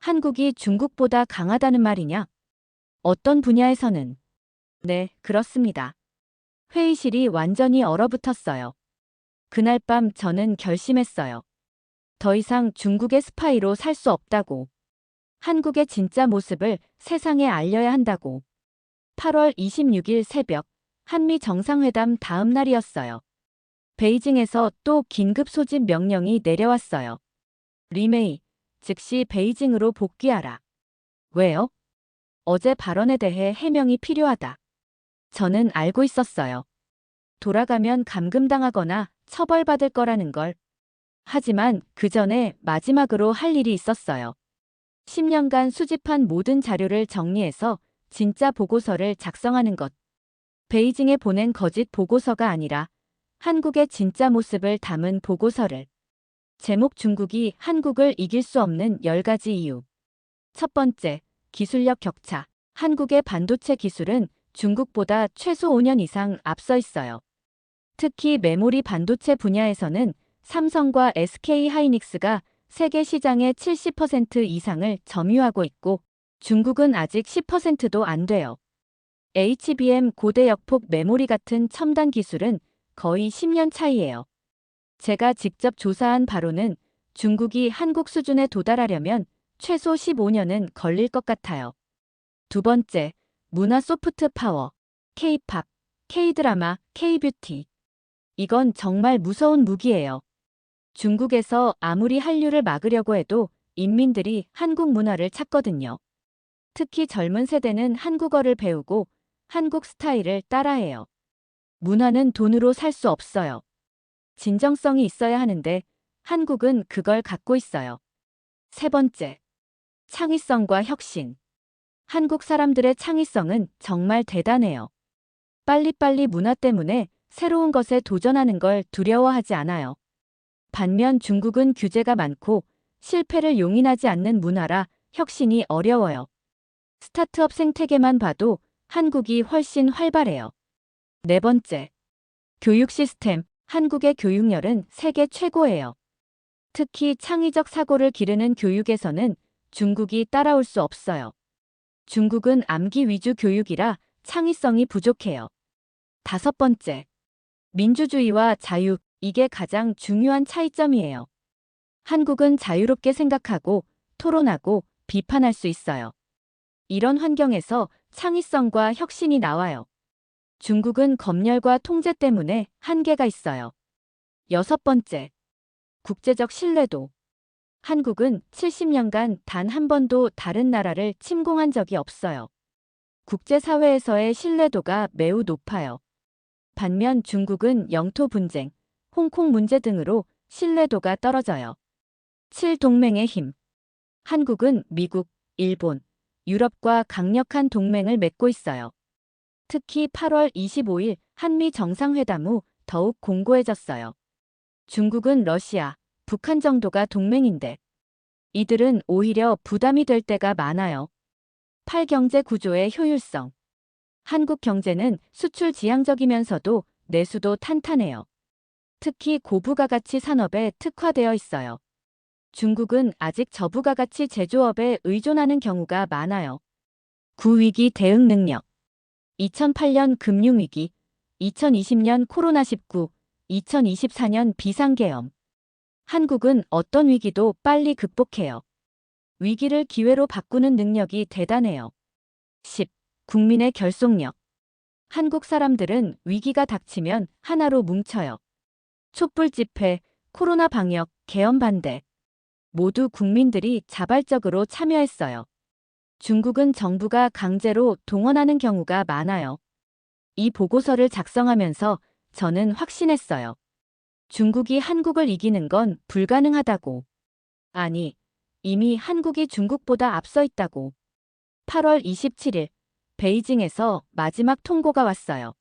한국이 중국보다 강하다는 말이냐? 어떤 분야에서는? 네, 그렇습니다. 회의실이 완전히 얼어붙었어요. 그날 밤 저는 결심했어요. 더 이상 중국의 스파이로 살 수 없다고. 한국의 진짜 모습을 세상에 알려야 한다고. 8월 26일 새벽, 한미 정상회담 다음 날이었어요. 베이징에서 또 긴급 소집 명령이 내려왔어요. 리메이, 즉시 베이징으로 복귀하라. 왜요? 어제 발언에 대해 해명이 필요하다. 저는 알고 있었어요. 돌아가면 감금당하거나 처벌받을 거라는 걸. 하지만 그 전에 마지막으로 할 일이 있었어요. 10년간 수집한 모든 자료를 정리해서 진짜 보고서를 작성하는 것. 베이징에 보낸 거짓 보고서가 아니라 한국의 진짜 모습을 담은 보고서를. 제목 중국이 한국을 이길 수 없는 10가지 이유. 첫 번째, 기술력 격차. 한국의 반도체 기술은 중국보다 최소 5년 이상 앞서 있어요. 특히 메모리 반도체 분야에서는 삼성과 SK 하이닉스가 세계 시장의 70% 이상을 점유하고 있고 중국은 아직 10%도 안 돼요. HBM 고대 역폭 메모리 같은 첨단 기술은 거의 10년 차이예요. 제가 직접 조사한 바로는 중국이 한국 수준에 도달하려면 최소 15년은 걸릴 것 같아요. 두 번째, 문화 소프트 파워. K-팝, K-드라마, K-뷰티. 이건 정말 무서운 무기예요. 중국에서 아무리 한류를 막으려고 해도 인민들이 한국 문화를 찾거든요. 특히 젊은 세대는 한국어를 배우고 한국 스타일을 따라해요. 문화는 돈으로 살 수 없어요. 진정성이 있어야 하는데 한국은 그걸 갖고 있어요. 세 번째, 창의성과 혁신. 한국 사람들의 창의성은 정말 대단해요. 빨리빨리 문화 때문에 새로운 것에 도전하는 걸 두려워하지 않아요. 반면 중국은 규제가 많고 실패를 용인하지 않는 문화라 혁신이 어려워요. 스타트업 생태계만 봐도 한국이 훨씬 활발해요. 네 번째, 교육 시스템. 한국의 교육열은 세계 최고예요. 특히 창의적 사고를 기르는 교육에서는 중국이 따라올 수 없어요. 중국은 암기 위주 교육이라 창의성이 부족해요. 다섯 번째, 민주주의와 자유. 이게 가장 중요한 차이점이에요. 한국은 자유롭게 생각하고 토론하고 비판할 수 있어요. 이런 환경에서 창의성과 혁신이 나와요. 중국은 검열과 통제 때문에 한계가 있어요. 여섯 번째, 국제적 신뢰도. 한국은 70년간 단 한 번도 다른 나라를 침공한 적이 없어요. 국제사회에서의 신뢰도가 매우 높아요. 반면 중국은 영토 분쟁, 홍콩 문제 등으로 신뢰도가 떨어져요. 7동맹의 힘. 한국은 미국, 일본, 유럽과 강력한 동맹을 맺고 있어요. 특히 8월 25일 한미 정상회담 후 더욱 공고해졌어요. 중국은 러시아, 북한 정도가 동맹인데 이들은 오히려 부담이 될 때가 많아요. 8경제 구조의 효율성. 한국 경제는 수출 지향적이면서도 내수도 탄탄해요. 특히 고부가가치 산업에 특화되어 있어요. 중국은 아직 저부가가치 제조업에 의존하는 경우가 많아요. 9위기 대응 능력. 2008년 금융위기, 2020년 코로나19, 2024년 비상계엄. 한국은 어떤 위기도 빨리 극복해요. 위기를 기회로 바꾸는 능력이 대단해요. 10. 국민의 결속력. 한국 사람들은 위기가 닥치면 하나로 뭉쳐요. 촛불 집회, 코로나 방역, 계엄 반대. 모두 국민들이 자발적으로 참여했어요. 중국은 정부가 강제로 동원하는 경우가 많아요. 이 보고서를 작성하면서 저는 확신했어요. 중국이 한국을 이기는 건 불가능하다고. 아니, 이미 한국이 중국보다 앞서 있다고. 8월 27일, 베이징에서 마지막 통고가 왔어요.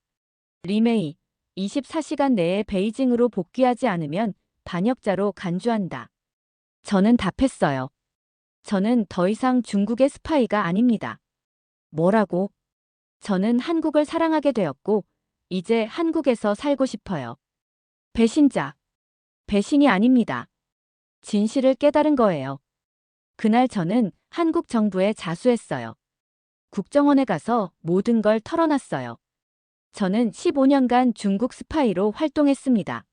리메이, 24시간 내에 베이징으로 복귀하지 않으면 반역자로 간주한다. 저는 답했어요. 저는 더 이상 중국의 스파이가 아닙니다. 뭐라고? 저는 한국을 사랑하게 되었고, 이제 한국에서 살고 싶어요. 배신자. 배신이 아닙니다. 진실을 깨달은 거예요. 그날 저는 한국 정부에 자수했어요. 국정원에 가서 모든 걸 털어놨어요. 저는 15년간 중국 스파이로 활동했습니다.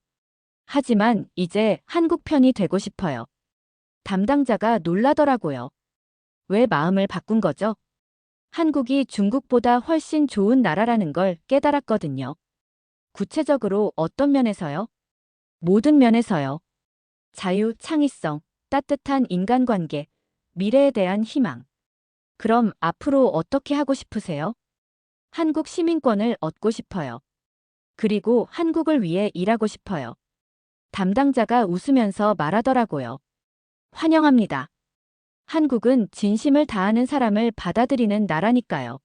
하지만 이제 한국 편이 되고 싶어요. 담당자가 놀라더라고요. 왜 마음을 바꾼 거죠? 한국이 중국보다 훨씬 좋은 나라라는 걸 깨달았거든요. 구체적으로 어떤 면에서요? 모든 면에서요. 자유, 창의성, 따뜻한 인간관계, 미래에 대한 희망. 그럼 앞으로 어떻게 하고 싶으세요? 한국 시민권을 얻고 싶어요. 그리고 한국을 위해 일하고 싶어요. 담당자가 웃으면서 말하더라고요. 환영합니다. 한국은 진심을 다하는 사람을 받아들이는 나라니까요.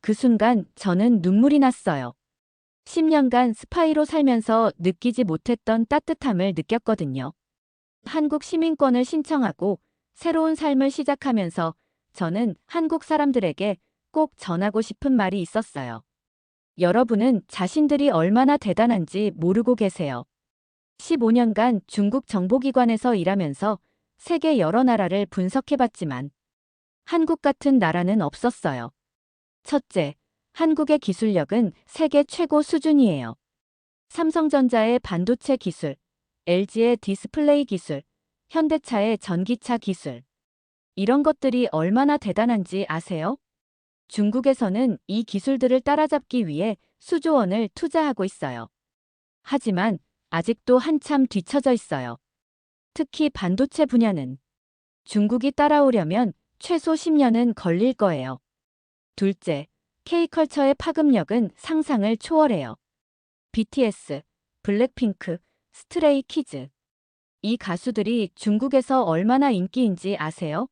그 순간 저는 눈물이 났어요. 10년간 스파이로 살면서 느끼지 못했던 따뜻함을 느꼈거든요. 한국 시민권을 신청하고 새로운 삶을 시작하면서 저는 한국 사람들에게 꼭 전하고 싶은 말이 있었어요. 여러분은 자신들이 얼마나 대단한지 모르고 계세요. 15년간 중국 정보기관에서 일하면서 세계 여러 나라를 분석해봤지만 한국 같은 나라는 없었어요. 첫째, 한국의 기술력은 세계 최고 수준이에요. 삼성전자의 반도체 기술, LG의 디스플레이 기술, 현대차의 전기차 기술. 이런 것들이 얼마나 대단한지 아세요? 중국에서는 이 기술들을 따라잡기 위해 수조 원을 투자하고 있어요. 하지만 아직도 한참 뒤처져 있어요. 특히 반도체 분야는 중국이 따라오려면 최소 10년은 걸릴 거예요. 둘째, K컬처의 파급력은 상상을 초월해요. BTS, 블랙핑크, 스트레이 키즈. 이 가수들이 중국에서 얼마나 인기인지 아세요?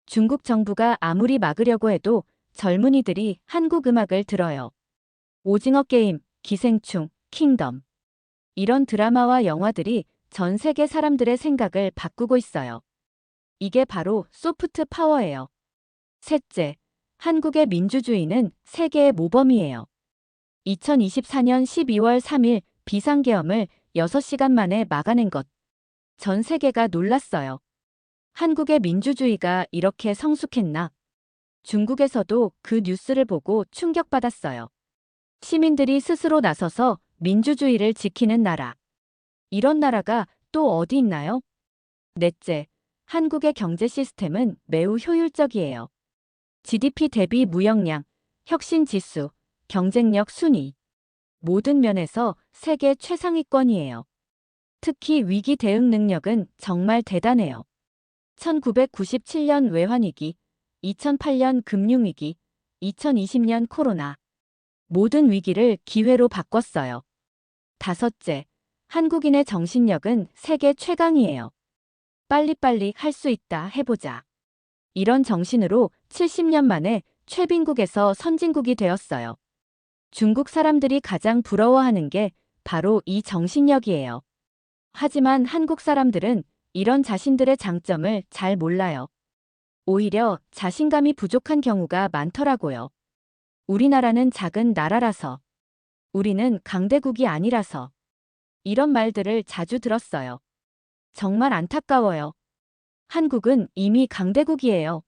중국 정부가 아무리 막으려고 해도 젊은이들이 한국 음악을 들어요. 오징어 게임, 기생충, 킹덤. 이런 드라마와 영화들이 전 세계 사람들의 생각을 바꾸고 있어요. 이게 바로 소프트 파워예요. 셋째, 한국의 민주주의는 세계의 모범이에요. 2024년 12월 3일 비상계엄을 6시간 만에 막아낸 것. 전 세계가 놀랐어요. 한국의 민주주의가 이렇게 성숙했나? 중국에서도 그 뉴스를 보고 충격받았어요. 시민들이 스스로 나서서 민주주의를 지키는 나라. 이런 나라가 또 어디 있나요? 넷째, 한국의 경제 시스템은 매우 효율적이에요. GDP 대비 무역량, 혁신 지수, 경쟁력 순위. 모든 면에서 세계 최상위권이에요. 특히 위기 대응 능력은 정말 대단해요. 1997년 외환위기, 2008년 금융위기, 2020년 코로나. 모든 위기를 기회로 바꿨어요. 다섯째, 한국인의 정신력은 세계 최강이에요. 빨리빨리 할 수 있다 해보자. 이런 정신으로 70년 만에 최빈국에서 선진국이 되었어요. 중국 사람들이 가장 부러워하는 게 바로 이 정신력이에요. 하지만 한국 사람들은 이런 자신들의 장점을 잘 몰라요. 오히려 자신감이 부족한 경우가 많더라고요. 우리나라는 작은 나라라서, 우리는 강대국이 아니라서, 이런 말들을 자주 들었어요. 정말 안타까워요. 한국은 이미 강대국이에요.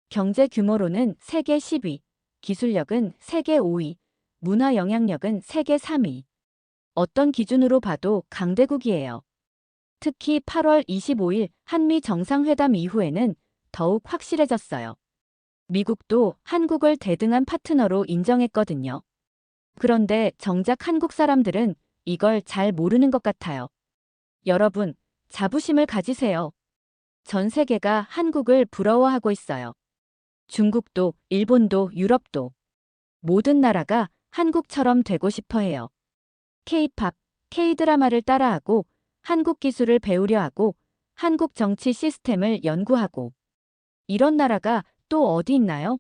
경제 규모로는 세계 10위, 기술력은 세계 5위, 문화 영향력은 세계 3위. 어떤 기준으로 봐도 강대국이에요. 특히 8월 25일 한미 정상회담 이후에는 더욱 확실해졌어요. 미국도 한국을 대등한 파트너로 인정했거든요. 그런데 정작 한국 사람들은 이걸 잘 모르는 것 같아요. 여러분, 자부심을 가지세요. 전 세계가 한국을 부러워하고 있어요. 중국도, 일본도, 유럽도. 모든 나라가 한국처럼 되고 싶어 해요. K-팝, K-드라마를 따라하고 한국 기술을 배우려 하고 한국 정치 시스템을 연구하고. 이런 나라가 또 어디 있나요?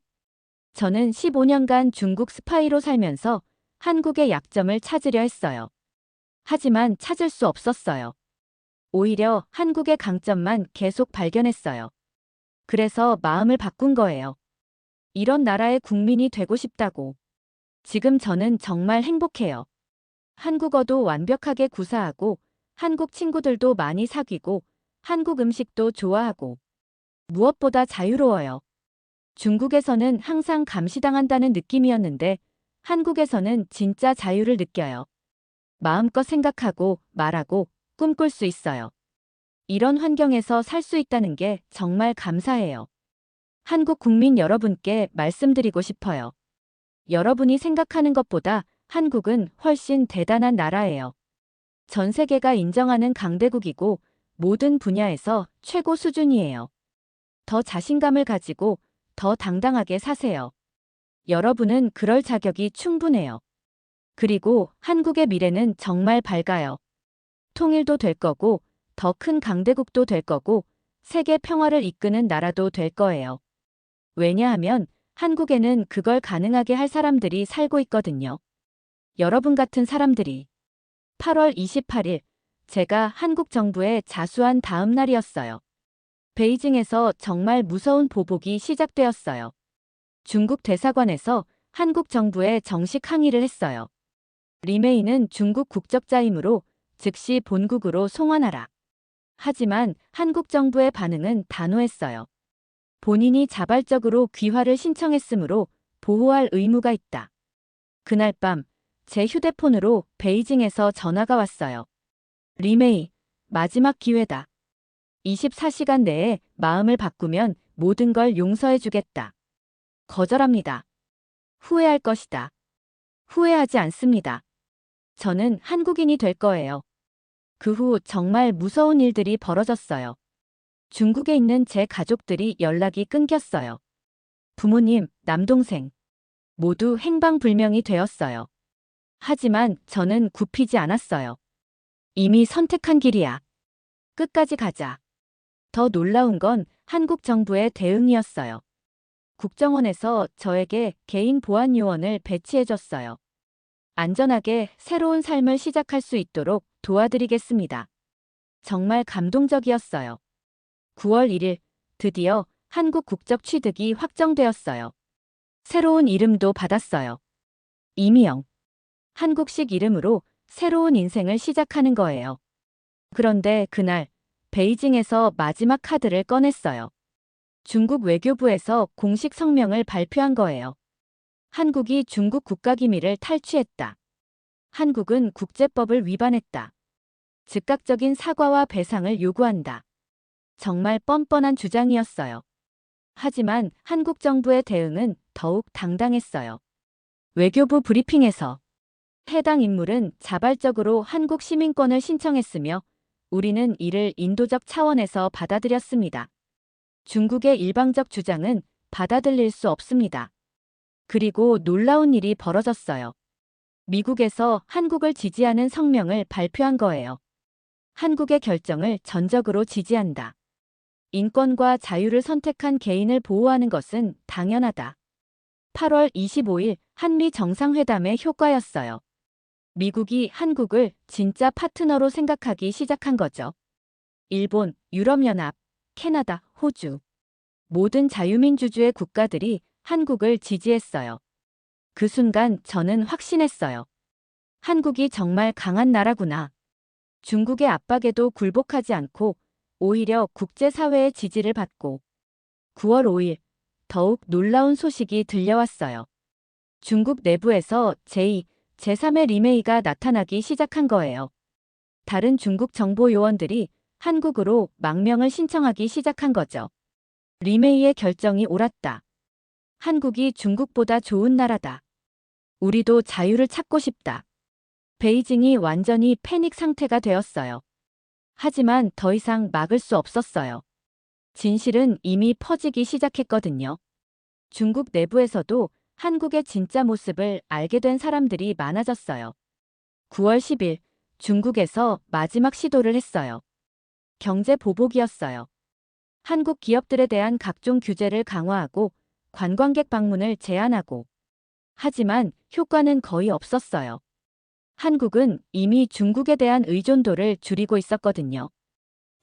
저는 15년간 중국 스파이로 살면서 한국의 약점을 찾으려 했어요. 하지만 찾을 수 없었어요. 오히려 한국의 강점만 계속 발견했어요. 그래서 마음을 바꾼 거예요. 이런 나라의 국민이 되고 싶다고. 지금 저는 정말 행복해요. 한국어도 완벽하게 구사하고 한국 친구들도 많이 사귀고 한국 음식도 좋아하고 무엇보다 자유로워요. 중국에서는 항상 감시당한다는 느낌이었는데 한국에서는 진짜 자유를 느껴요. 마음껏 생각하고 말하고 꿈꿀 수 있어요. 이런 환경에서 살 수 있다는 게 정말 감사해요. 한국 국민 여러분께 말씀드리고 싶어요. 여러분이 생각하는 것보다 한국은 훨씬 대단한 나라예요. 전 세계가 인정하는 강대국이고 모든 분야에서 최고 수준이에요. 더 자신감을 가지고 더 당당하게 사세요. 여러분은 그럴 자격이 충분해요. 그리고 한국의 미래는 정말 밝아요. 통일도 될 거고 더 큰 강대국도 될 거고 세계 평화를 이끄는 나라도 될 거예요. 왜냐하면 한국에는 그걸 가능하게 할 사람들이 살고 있거든요. 여러분 같은 사람들이. 8월 28일 제가 한국 정부에 자수한 다음 날이었어요. 베이징에서 정말 무서운 보복이 시작되었어요. 중국 대사관에서 한국 정부에 정식 항의를 했어요. 리메이는 중국 국적자이므로 즉시 본국으로 송환하라. 하지만 한국 정부의 반응은 단호했어요. 본인이 자발적으로 귀화를 신청했으므로 보호할 의무가 있다. 그날 밤 제 휴대폰으로 베이징에서 전화가 왔어요. 리메이, 마지막 기회다. 24시간 내에 마음을 바꾸면 모든 걸 용서해 주겠다. 거절합니다. 후회할 것이다. 후회하지 않습니다. 저는 한국인이 될 거예요. 그 후 정말 무서운 일들이 벌어졌어요. 중국에 있는 제 가족들이 연락이 끊겼어요. 부모님, 남동생 모두 행방불명이 되었어요. 하지만 저는 굽히지 않았어요. 이미 선택한 길이야. 끝까지 가자. 더 놀라운 건 한국 정부의 대응이었어요. 국정원에서 저에게 개인 보안 요원을 배치해줬어요. 안전하게 새로운 삶을 시작할 수 있도록 도와드리겠습니다. 정말 감동적이었어요. 9월 1일 드디어 한국 국적 취득이 확정되었어요. 새로운 이름도 받았어요. 이미영. 한국식 이름으로 새로운 인생을 시작하는 거예요. 그런데 그날 베이징에서 마지막 카드를 꺼냈어요. 중국 외교부에서 공식 성명을 발표한 거예요. 한국이 중국 국가기밀을 탈취했다. 한국은 국제법을 위반했다. 즉각적인 사과와 배상을 요구한다. 정말 뻔뻔한 주장이었어요. 하지만 한국 정부의 대응은 더욱 당당했어요. 외교부 브리핑에서 해당 인물은 자발적으로 한국 시민권을 신청했으며 우리는 이를 인도적 차원에서 받아들였습니다. 중국의 일방적 주장은 받아들일 수 없습니다. 그리고 놀라운 일이 벌어졌어요. 미국에서 한국을 지지하는 성명을 발표한 거예요. 한국의 결정을 전적으로 지지한다. 인권과 자유를 선택한 개인을 보호하는 것은 당연하다. 8월 25일 한미 정상회담의 효과였어요. 미국이 한국을 진짜 파트너로 생각하기 시작한 거죠. 일본, 유럽연합, 캐나다, 호주. 모든 자유민주주의 국가들이 한국을 지지했어요. 그 순간 저는 확신했어요. 한국이 정말 강한 나라구나. 중국의 압박에도 굴복하지 않고 오히려 국제사회의 지지를 받고 9월 5일 더욱 놀라운 소식이 들려왔어요. 중국 내부에서 제2, 제3의 리메이가 나타나기 시작한 거예요. 다른 중국 정보 요원들이 한국으로 망명을 신청하기 시작한 거죠. 리메이의 결정이 옳았다. 한국이 중국보다 좋은 나라다. 우리도 자유를 찾고 싶다. 베이징이 완전히 패닉 상태가 되었어요. 하지만 더 이상 막을 수 없었어요. 진실은 이미 퍼지기 시작했거든요. 중국 내부에서도 한국의 진짜 모습을 알게 된 사람들이 많아졌어요. 9월 10일 중국에서 마지막 시도를 했어요. 경제 보복이었어요. 한국 기업들에 대한 각종 규제를 강화하고 관광객 방문을 제한하고 하지만 효과는 거의 없었어요. 한국은 이미 중국에 대한 의존도를 줄이고 있었거든요.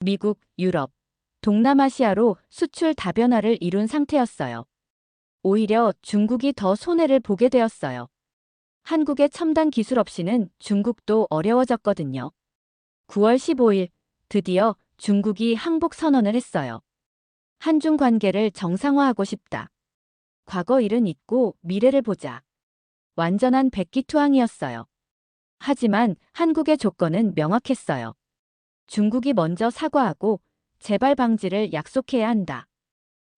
미국, 유럽, 동남아시아로 수출 다변화를 이룬 상태였어요. 오히려 중국이 더 손해를 보게 되었어요. 한국의 첨단 기술 없이는 중국도 어려워졌거든요. 9월 15일 드디어 중국이 항복 선언을 했어요. 한중 관계를 정상화하고 싶다. 과거 일은 잊고 미래를 보자. 완전한 백기투항이었어요. 하지만 한국의 조건은 명확했어요. 중국이 먼저 사과하고 재발 방지를 약속해야 한다.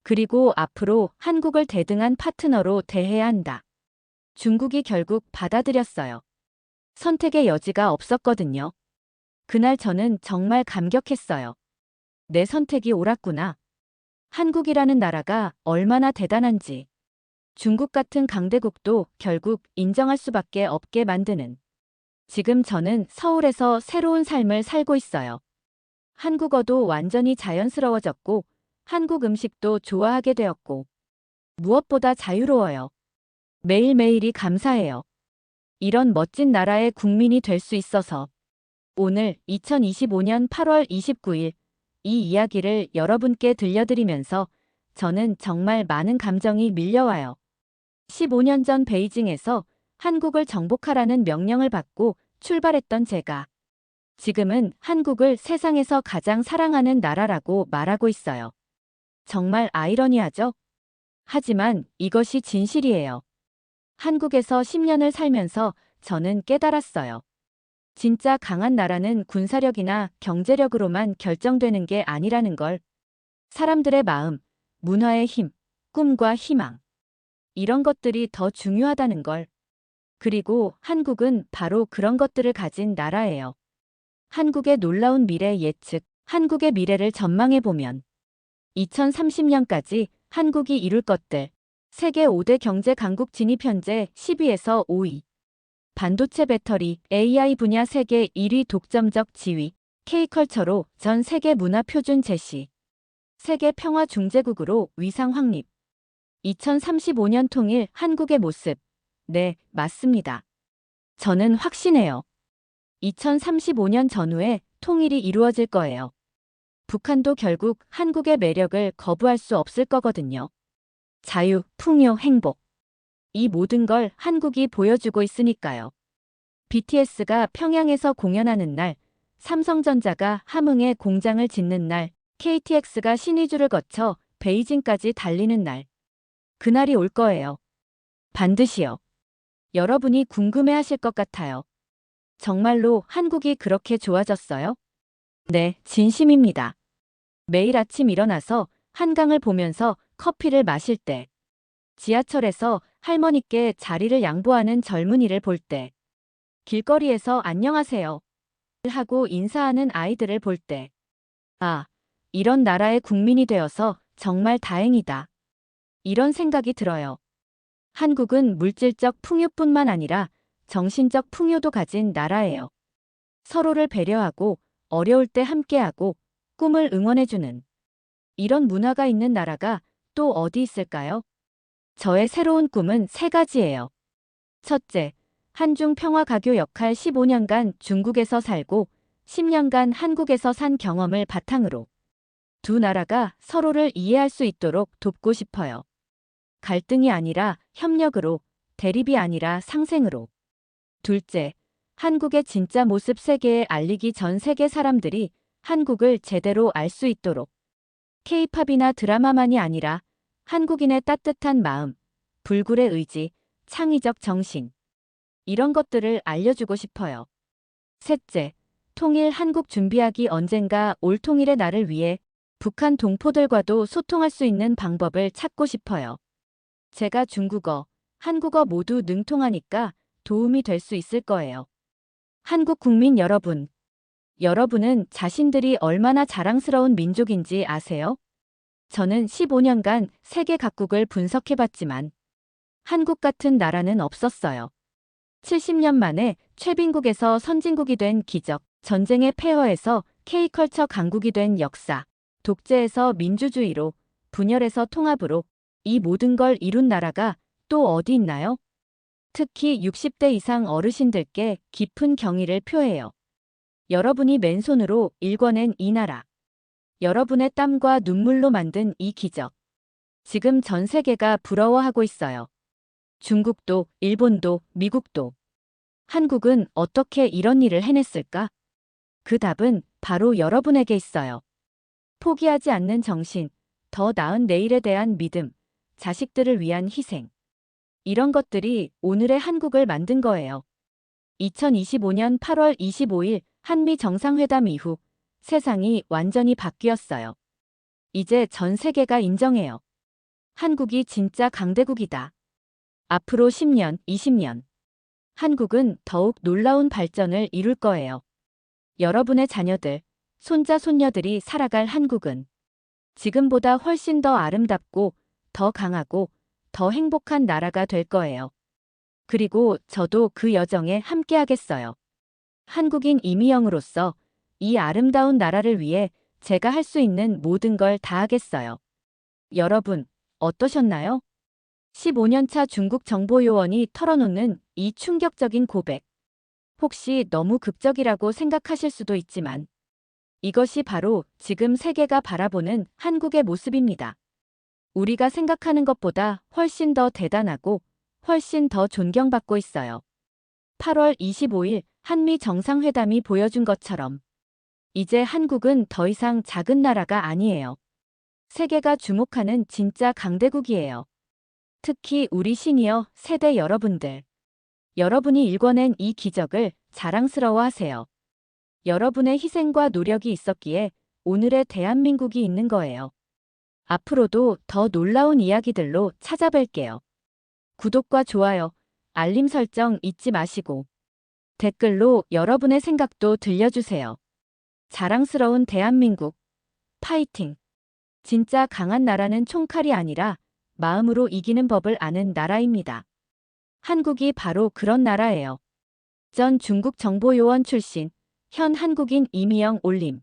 그리고 앞으로 한국을 대등한 파트너로 대해야 한다. 중국이 결국 받아들였어요. 선택의 여지가 없었거든요. 그날 저는 정말 감격했어요. 내 선택이 옳았구나. 한국이라는 나라가 얼마나 대단한지. 중국 같은 강대국도 결국 인정할 수밖에 없게 만드는. 지금 저는 서울에서 새로운 삶을 살고 있어요. 한국어도 완전히 자연스러워졌고 한국 음식도 좋아하게 되었고 무엇보다 자유로워요. 매일매일이 감사해요. 이런 멋진 나라의 국민이 될 수 있어서. 오늘 2025년 8월 29일 이 이야기를 여러분께 들려드리면서 저는 정말 많은 감정이 밀려와요. 15년 전 베이징에서 한국을 정복하라는 명령을 받고 출발했던 제가 지금은 한국을 세상에서 가장 사랑하는 나라라고 말하고 있어요. 정말 아이러니하죠? 하지만 이것이 진실이에요. 한국에서 10년을 살면서 저는 깨달았어요. 진짜 강한 나라는 군사력이나 경제력으로만 결정되는 게 아니라는 걸. 사람들의 마음, 문화의 힘, 꿈과 희망. 이런 것들이 더 중요하다는 걸. 그리고 한국은 바로 그런 것들을 가진 나라예요. 한국의 놀라운 미래 예측, 한국의 미래를 전망해보면 2030년까지 한국이 이룰 것들, 세계 5대 경제 강국 진입 현재 10위에서 5위. 반도체 배터리, AI 분야 세계 1위 독점적 지위, K컬처로 전 세계 문화 표준 제시. 세계 평화 중재국으로 위상 확립. 2035년 통일 한국의 모습. 네, 맞습니다. 저는 확신해요. 2035년 전후에 통일이 이루어질 거예요. 북한도 결국 한국의 매력을 거부할 수 없을 거거든요. 자유, 풍요, 행복. 이 모든 걸 한국이 보여주고 있으니까요. BTS가 평양에서 공연하는 날, 삼성전자가 함흥에 공장을 짓는 날, KTX가 신의주를 거쳐 베이징까지 달리는 날. 그날이 올 거예요. 반드시요. 여러분이 궁금해하실 것 같아요. 정말로 한국이 그렇게 좋아졌어요? 네, 진심입니다. 매일 아침 일어나서 한강을 보면서 커피를 마실 때, 지하철에서 할머니께 자리를 양보하는 젊은이를 볼 때, 길거리에서 안녕하세요 하고 인사하는 아이들을 볼 때, 아, 이런 나라의 국민이 되어서 정말 다행이다. 이런 생각이 들어요. 한국은 물질적 풍요뿐만 아니라 정신적 풍요도 가진 나라예요. 서로를 배려하고 어려울 때 함께하고 꿈을 응원해주는 이런 문화가 있는 나라가 또 어디 있을까요? 저의 새로운 꿈은 세 가지예요. 첫째, 한중 평화 가교 역할 15년간 중국에서 살고 10년간 한국에서 산 경험을 바탕으로 두 나라가 서로를 이해할 수 있도록 돕고 싶어요. 갈등이 아니라 협력으로, 대립이 아니라 상생으로. 둘째, 한국의 진짜 모습 세계에 알리기 전 세계 사람들이 한국을 제대로 알 수 있도록 K-팝이나 드라마만이 아니라 한국인의 따뜻한 마음, 불굴의 의지, 창의적 정신 이런 것들을 알려주고 싶어요. 셋째, 통일 한국 준비하기 언젠가 올 통일의 날을 위해 북한 동포들과도 소통할 수 있는 방법을 찾고 싶어요. 제가 중국어, 한국어 모두 능통하니까 도움이 될 수 있을 거예요. 한국 국민 여러분, 여러분은 자신들이 얼마나 자랑스러운 민족인지 아세요? 저는 15년간 세계 각국을 분석해봤지만 한국 같은 나라는 없었어요. 70년 만에 최빈국에서 선진국이 된 기적, 전쟁의 폐허에서 K컬처 강국이 된 역사, 독재에서 민주주의로, 분열에서 통합으로 이 모든 걸 이룬 나라가 또 어디 있나요? 특히 60대 이상 어르신들께 깊은 경의를 표해요. 여러분이 맨손으로 일궈낸 이 나라. 여러분의 땀과 눈물로 만든 이 기적. 지금 전 세계가 부러워하고 있어요. 중국도, 일본도, 미국도. 한국은 어떻게 이런 일을 해냈을까? 그 답은 바로 여러분에게 있어요. 포기하지 않는 정신, 더 나은 내일에 대한 믿음, 자식들을 위한 희생. 이런 것들이 오늘의 한국을 만든 거예요. 2025년 8월 25일 한미 정상회담 이후 세상이 완전히 바뀌었어요. 이제 전 세계가 인정해요. 한국이 진짜 강대국이다. 앞으로 10년, 20년. 한국은 더욱 놀라운 발전을 이룰 거예요. 여러분의 자녀들, 손자, 손녀들이 살아갈 한국은 지금보다 훨씬 더 아름답고 더 강하고 더 행복한 나라가 될 거예요. 그리고 저도 그 여정에 함께하겠어요. 한국인 이미영으로서 이 아름다운 나라를 위해 제가 할 수 있는 모든 걸 다 하겠어요. 여러분, 어떠셨나요? 15년차 중국 정보요원이 털어놓는 이 충격적인 고백. 혹시 너무 극적이라고 생각하실 수도 있지만 이것이 바로 지금 세계가 바라보는 한국의 모습입니다. 우리가 생각하는 것보다 훨씬 더 대단하고 훨씬 더 존경받고 있어요. 8월 25일 한미 정상회담이 보여준 것처럼 이제 한국은 더 이상 작은 나라가 아니에요. 세계가 주목하는 진짜 강대국이에요. 특히 우리 시니어 세대 여러분들. 여러분이 일궈낸 이 기적을 자랑스러워하세요. 여러분의 희생과 노력이 있었기에 오늘의 대한민국이 있는 거예요. 앞으로도 더 놀라운 이야기들로 찾아뵐게요. 구독과 좋아요, 알림 설정 잊지 마시고 댓글로 여러분의 생각도 들려주세요. 자랑스러운 대한민국, 파이팅! 진짜 강한 나라는 총칼이 아니라 마음으로 이기는 법을 아는 나라입니다. 한국이 바로 그런 나라예요. 전 중국 정보요원 출신, 현 한국인 이미영 올림.